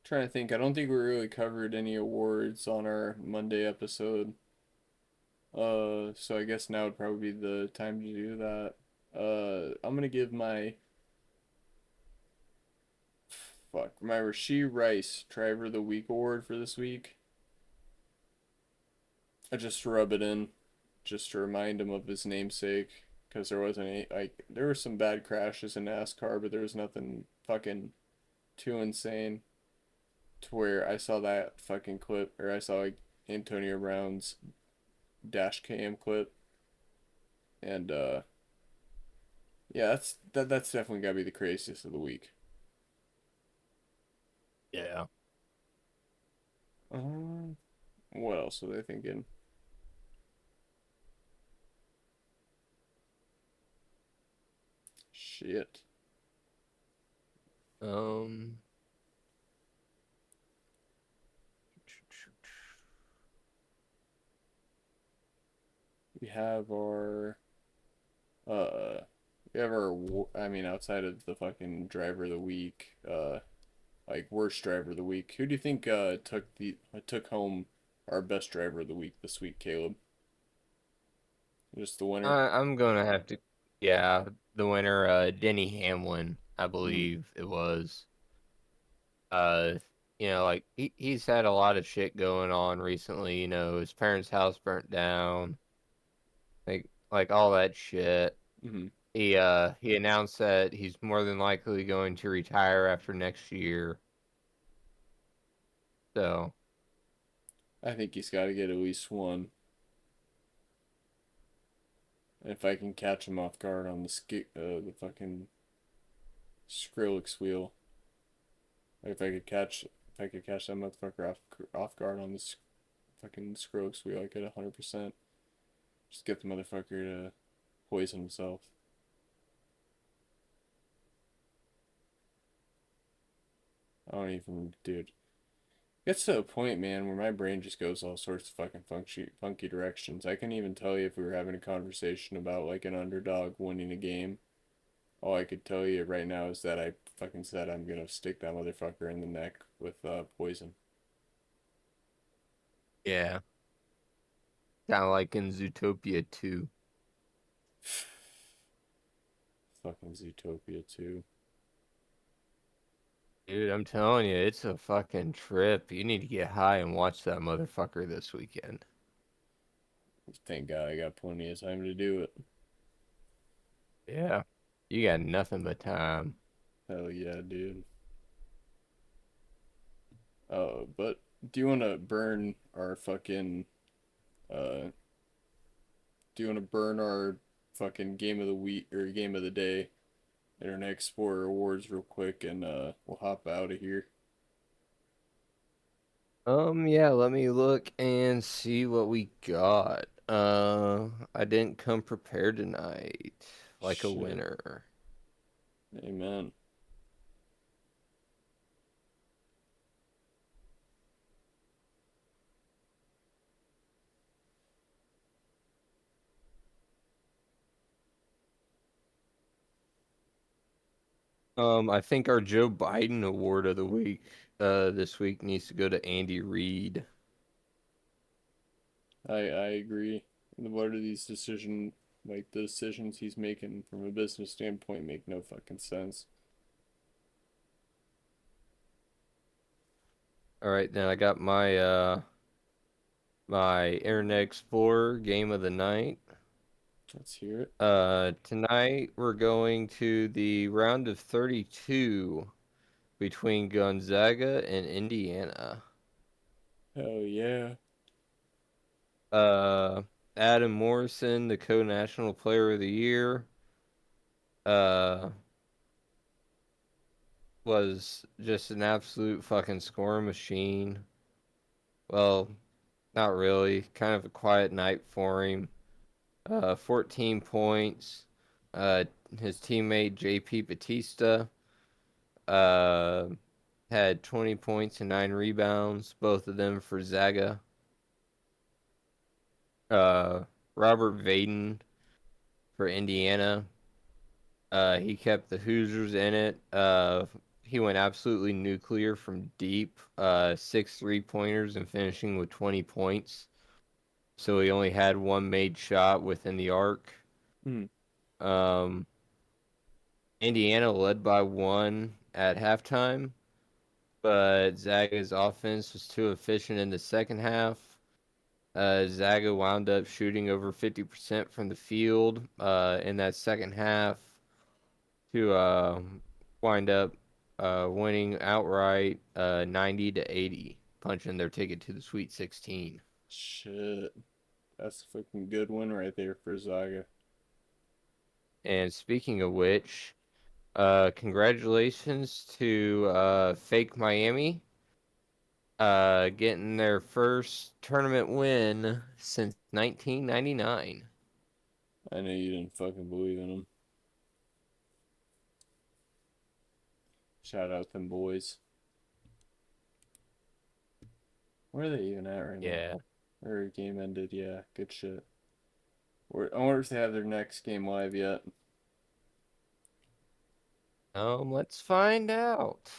Trying to think. I don't think we really covered any awards on our Monday episode. So I guess now would probably be the time to do that. I'm gonna give my Rasheed Rice Driver of the Week award for this week. I just rub it in, just to remind him of his namesake, because there wasn't any like there were some bad crashes in NASCAR, but there was nothing fucking too insane to where I saw that fucking clip, or I saw like Antonio Brown's dash cam clip, and yeah, that's definitely gotta be the craziest of the week. Yeah. What else are they thinking? Shit. We have our I mean, outside of the fucking driver of the week, like worst driver of the week, who do you think took home our best driver of the week this week, Caleb? Just the winner? I'm gonna have to, yeah, the winner, Denny Hamlin, I Mm, believe it was. Uh, like he's had a lot of shit going on recently. His parents' house burnt down, like all that shit. mm-hmm. He announced that he's more than likely going to retire after next year. So, I think he's got to get at least one. And if I can catch him off guard on the fucking Skrillex wheel, like if I could catch that motherfucker off guard on this fucking Skrillex wheel, I could 100% just get the motherfucker to poison himself. I don't even, dude. Gets to a point, man, where my brain just goes all sorts of fucking funky directions. I couldn't even tell you if we were having a conversation about like an underdog winning a game. All I could tell you right now is that I fucking said I'm gonna stick that motherfucker in the neck with poison. yeah, kind of like in Zootopia 2. Fucking Zootopia too. Dude, I'm telling you, it's a fucking trip. You need to get high and watch that motherfucker this weekend. Thank God I got plenty of time to do it. Yeah, you got nothing but time. Hell yeah, dude. But do you want to burn our fucking uh? Do you want to burn our fucking game of the week or game of the day at our next sport awards real quick, and we'll hop out of here. Yeah, let me look and see what we got. I didn't come prepared tonight, like a Shit. winner. Amen. I think our Joe Biden award of the week, this week needs to go to Andy Reid. I agree. What are these like the decisions he's making from a business standpoint make no fucking sense. All right, then I got my Internet Explorer game of the night. Let's hear it. Tonight we're going to the round of 32 between Gonzaga and Indiana. Hell yeah. Uh, Adam Morrison, the co-national player of the year, uh, was just an absolute fucking scoring machine. Well, not really. Kind of a quiet night for him. 14 points. Uh, his teammate JP Batista uh, had 20 points and 9 rebounds, both of them for Zaga. Uh, Robert Vaden for Indiana. He kept the Hoosiers in it. He went absolutely nuclear from deep. 6 3-pointers and finishing with 20 points. So he only had one made shot within the arc. Mm. Um, Indiana led by 1 at halftime, but Zaga's offense was too efficient in the second half. Zaga wound up shooting over 50% from the field in that second half to wind up winning outright 90-80, punching their ticket to the Sweet 16. Shit. That's a fucking good one right there for Zaga. And speaking of which, congratulations to Fake Miami getting their first tournament win since 1999. I know you didn't fucking believe in him. Shout out them boys. Where are they even at right Yeah. now? Their game ended. Yeah, good shit. I wonder if they have their next game live yet. Let's find out.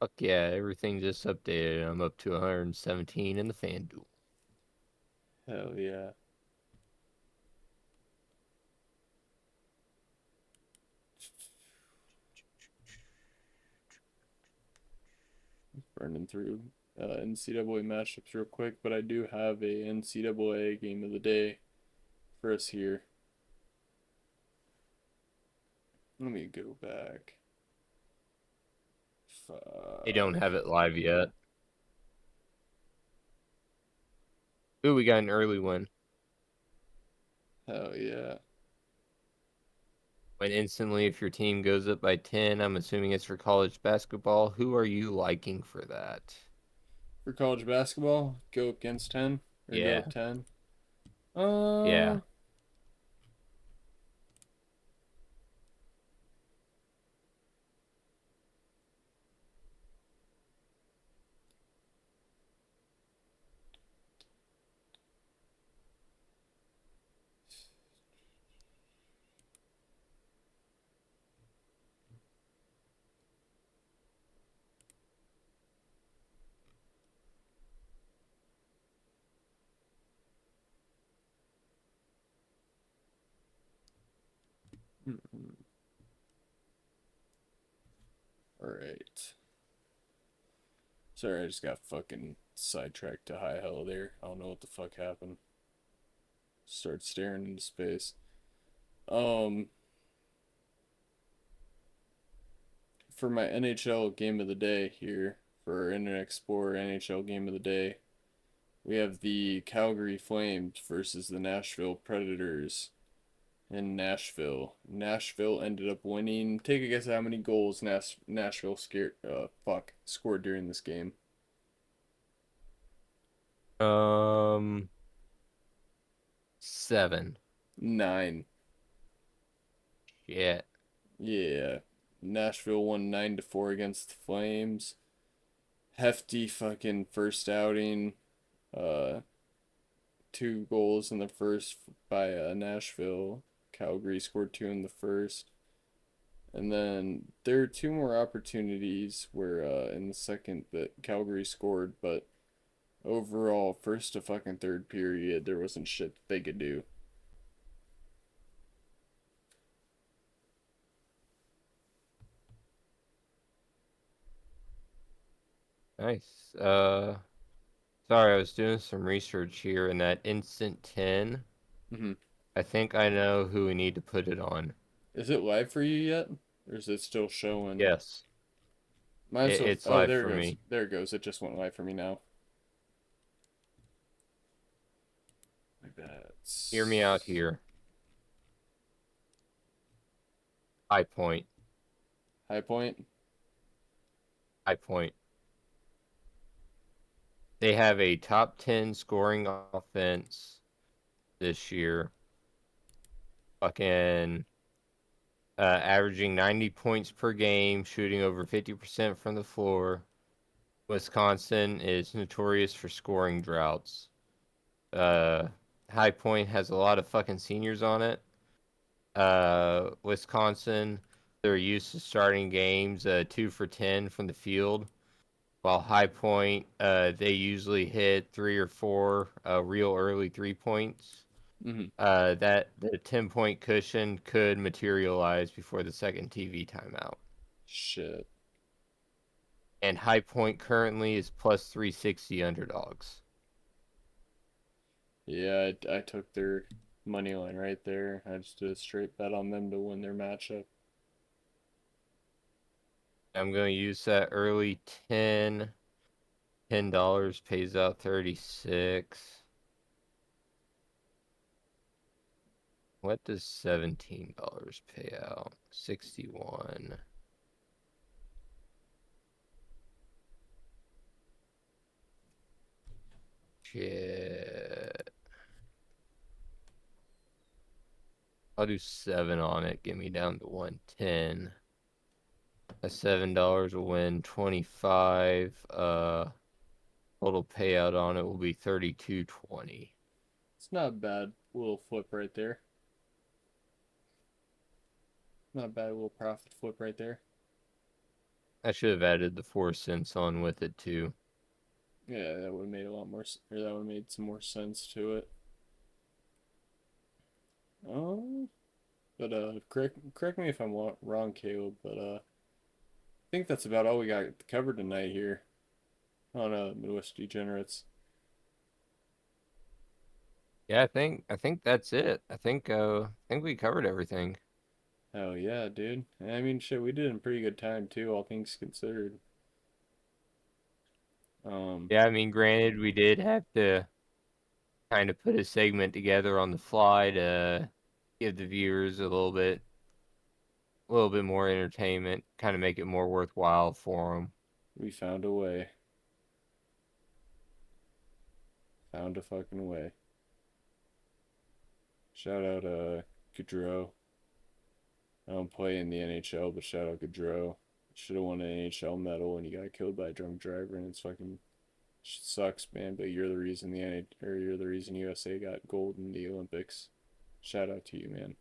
Fuck yeah, everything just updated. I'm up to 117 in the FanDuel. Hell yeah. Burning through NCAA matchups real quick, but I do have a NCAA game of the day for us here. Let me go back. They don't have it live yet. Ooh, we got an early one. Hell yeah. When instantly, if your team goes up by 10, I'm assuming it's for college basketball. Who are you liking for that? For college basketball, go against 10 or go Yeah. up 10. Yeah. All right. Sorry, I just got fucking sidetracked to high hell there. I don't know what the fuck happened. Start staring into space. For my NHL game of the day here, for Internet Explorer NHL game of the day, we have the Calgary Flames versus the Nashville Predators in Nashville. Nashville ended up winning. Take a guess how many goals Nashville scored during this game. 7. 9. Yeah. Yeah. Nashville won 9-4 against the Flames. Hefty fucking first outing. 2 goals in the first by Nashville. Calgary scored 2 in the first. And then there are 2 more opportunities where in the second that Calgary scored, but overall, first to fucking third period, there wasn't shit that they could do. Nice. Sorry, I was doing some research here, and that instant 10, Mm-hmm. I think I know who we need to put it on. Is it live for you yet? Or is it still showing? Yes. Mine's still... It's Oh, live there for it goes. me. There it goes. It just went live for me now. My bad. Hear me out here. High Point. High Point? High Point. They have a top 10 scoring offense this year. Fucking averaging 90 points per game, shooting over 50% from the floor. Wisconsin is notorious for scoring droughts. High Point has a lot of fucking seniors on it. Wisconsin, they're used to starting games 2 for 10 from the field. While High Point, they usually hit 3 or 4 real early 3 points. Mm-hmm. That the 10-point cushion could materialize before the second TV timeout. Shit. And High Point currently is plus 360 underdogs. Yeah, I took their money line right there. I just did a straight bet on them to win their matchup. I'm going to use that early 10. $10 pays out 36. What does $17 pay out? 61. Shit. I'll do 7 on it. Get me down to 110. A $7 will win 25. Total payout on it will be 32.20. It's not a bad little flip right there. Not a bad little profit flip right there. I should have added the 4 cents on with it too. Yeah, that would have made a lot more, or that would have made some more sense to it. But correct me if I'm wrong, Caleb. But I think that's about all we got covered tonight here on Midwest Degenerates. Yeah, I think that's it. I think we covered everything. Hell yeah, dude. I mean, shit, we did in pretty good time too, all things considered. Yeah, I mean, granted, we did have to kind of put a segment together on the fly to give the viewers a little bit more entertainment, kind of make it more worthwhile for them. We found a way. Found a fucking way. Shout out Gaudreau. I don't play in the NHL, but shout out Gaudreau. Should have won an NHL medal and he got killed by a drunk driver, and it's fucking sucks, man. But you're the reason you're the reason USA got gold in the Olympics. Shout out to you, man.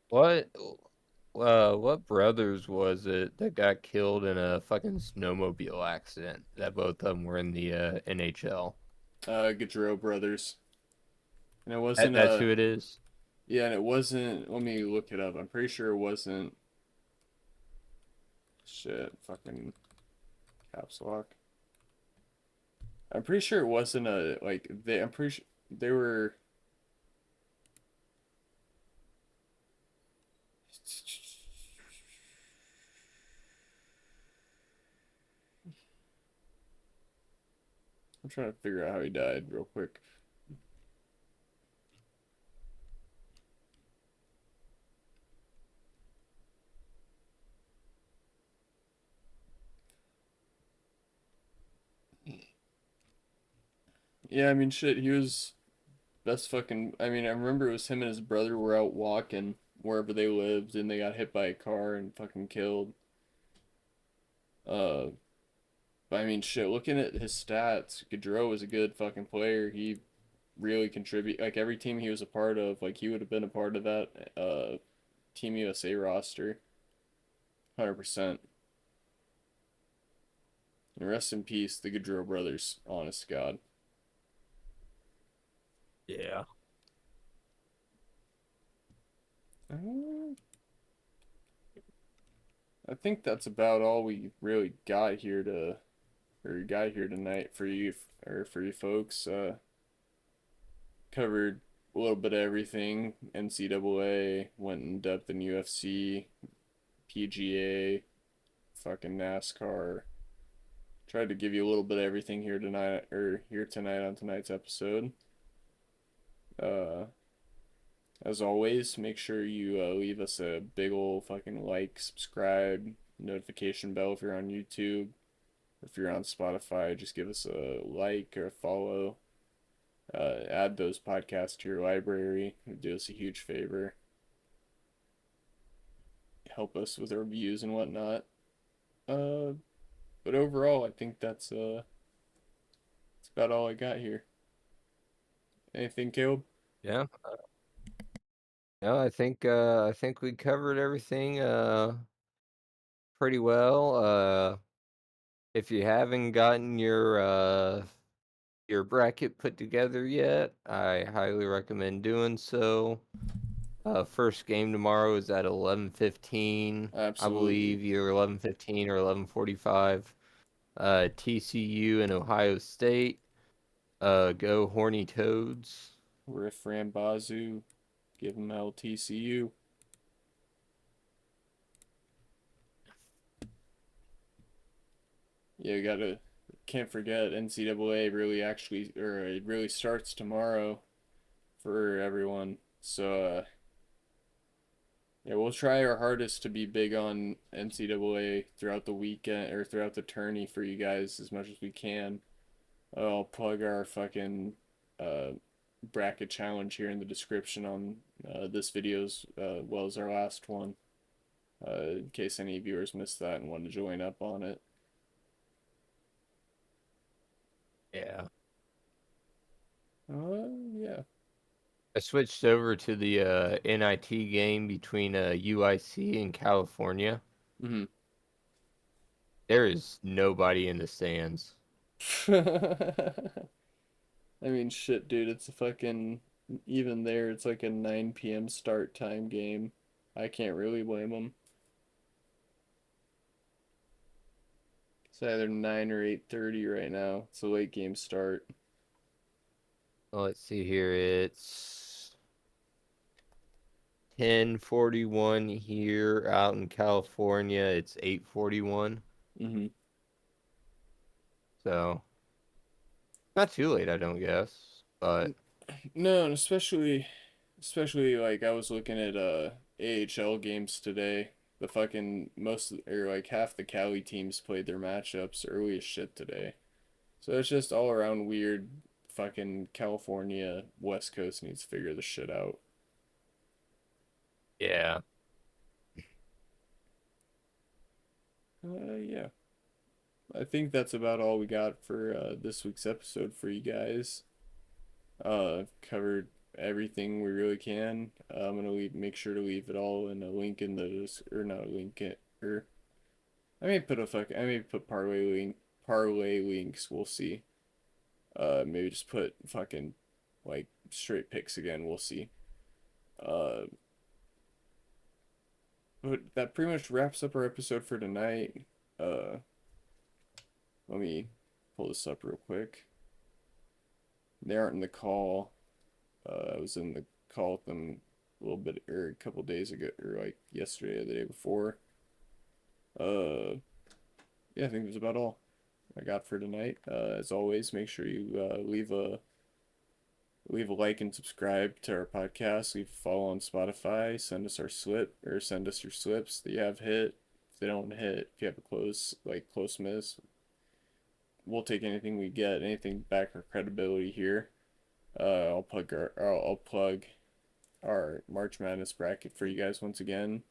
What what brothers was it that got killed in a fucking snowmobile accident? That both of them were in the NHL. Gaudreau brothers. And it wasn't That's who it is. yeah, and it wasn't. Let me look it up. I'm pretty sure it wasn't. Shit, fucking caps lock. I'm pretty sure it wasn't a like they. I'm pretty sure they were. I'm trying to figure out how he died real quick. Yeah, I mean, shit, he was best fucking. I mean, I remember it was him and his brother were out walking wherever they lived, and they got hit by a car and fucking killed. Uh, but I mean, shit, looking at his stats, Gaudreau was a good fucking player. He really contribute like every team he was a part of, like he would have been a part of that Team USA roster. 100%. And rest in peace, the Gaudreau brothers, honest to God. Yeah. I think that's about all we really got here tonight for you folks. Covered a little bit of everything. NCAA, went in depth in UFC, PGA, fucking NASCAR. Tried to give you a little bit of everything here tonight on tonight's episode. As always, make sure you leave us a big ol' fucking like, subscribe, notification bell if you're on YouTube. If you're on Spotify, just give us a like or a follow. Add those podcasts to your library. It would do us a huge favor. Help us with our views and whatnot. But overall, I think that's about all I got here. Anything, Caleb? Yeah. No, I think we covered everything pretty well. If you haven't gotten your bracket put together yet, I highly recommend doing so. First game tomorrow is at 11:15. Absolutely. I believe either 11:15 or 11:45. TCU and Ohio State. Go Horny Toads. Riff Rambazu. Give them LTCU. Yeah, can't forget NCAA it really starts tomorrow for everyone. So Yeah, we'll try our hardest to be big on NCAA throughout the weekend or throughout the tourney for you guys as much as we can. I'll plug our fucking uh, bracket challenge here in the description on this video as well as our last one, in case any viewers missed that and want to join up on it. Yeah. Yeah. I switched over to the NIT game between UIC and California. Mm-hmm. There is nobody in the stands. I mean, shit, dude, it's a fucking, even there, it's like a 9 p.m. start time game. I can't really blame them. It's either 9 or 8:30 right now. It's a late game start. Let's see here. It's 10:41 here out in California. It's 8:41. Mm-hmm. So not too late, I don't guess. But No, and especially like I was looking at AHL games today. The fucking most or like half the Cali teams played their matchups early as shit today. So it's just all around weird. Fucking California West Coast needs to figure this shit out. yeah. Yeah. I think that's about all we got for this week's episode for you guys. Covered everything we really can. I'm gonna make sure to leave it all in a link in the or not a link it or I may put parlay links. We'll see. Maybe just put fucking like straight picks again. We'll see. Uh, but that pretty much wraps up our episode for tonight. Uh, Let me pull this up real quick. They aren't in the call. I was in the call with them a little bit or a couple days ago, or like yesterday or the day before. Yeah, I think that's about all I got for tonight. As always, make sure you leave a like and subscribe to our podcast. Leave a follow on Spotify. Send us your slips that you have hit. If they don't hit, if you have a close miss, we'll take anything we get, anything back our credibility here. I'll plug our March Madness bracket for you guys once again,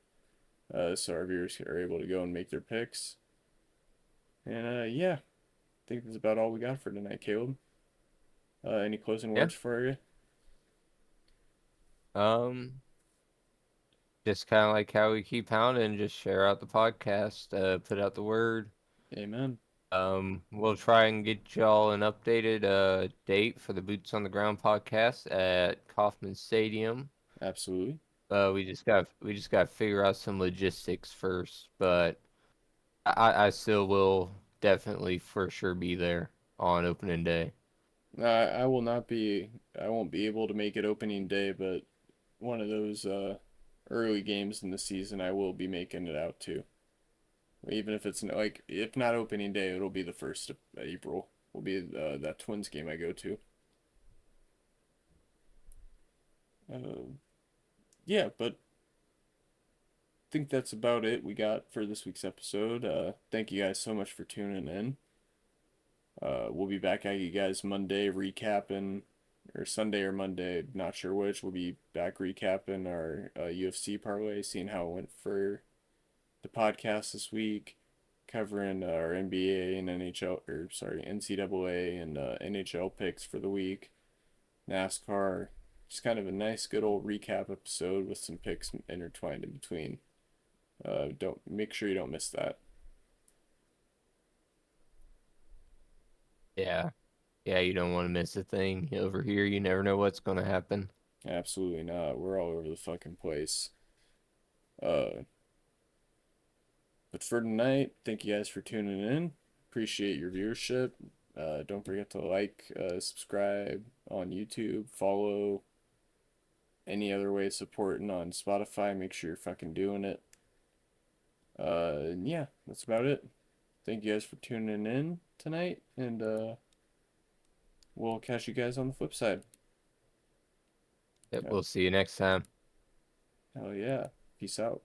so our viewers are able to go and make their picks. And yeah, I think that's about all we got for tonight, Caleb. Any closing Yeah. words for you? Just kind of like how we keep pounding, just share out the podcast, put out the word. Amen. We'll try and get y'all an updated date for the Boots on the Ground podcast at Kauffman Stadium. Absolutely. We just got to figure out some logistics first, but I still will definitely for sure be there on opening day. I will not be. I won't be able to make it opening day, but one of those early games in the season, I will be making it out to. Even if it's like, if not opening day, it'll be the 1st of April. Will be that Twins game I go to. Yeah, but I think that's about it we got for this week's episode. Thank you guys so much for tuning in. We'll be back at you guys Monday recapping, or Sunday or Monday, not sure which. We'll be back recapping our UFC parlay, seeing how it went for the podcast this week, covering our NBA and NCAA and NHL picks for the week, NASCAR. Just kind of a nice, good old recap episode with some picks intertwined in between. Don't make sure you don't miss that. Yeah. Yeah, you don't want to miss a thing. Over here, you never know what's going to happen. Absolutely not. We're all over the fucking place. But for tonight, thank you guys for tuning in. Appreciate your viewership. Don't forget to like, subscribe on YouTube, follow. Any other way of supporting on Spotify, make sure you're fucking doing it. And yeah, that's about it. Thank you guys for tuning in tonight, and we'll catch you guys on the flip side. Yep, we'll see you next time. Hell yeah. Peace out.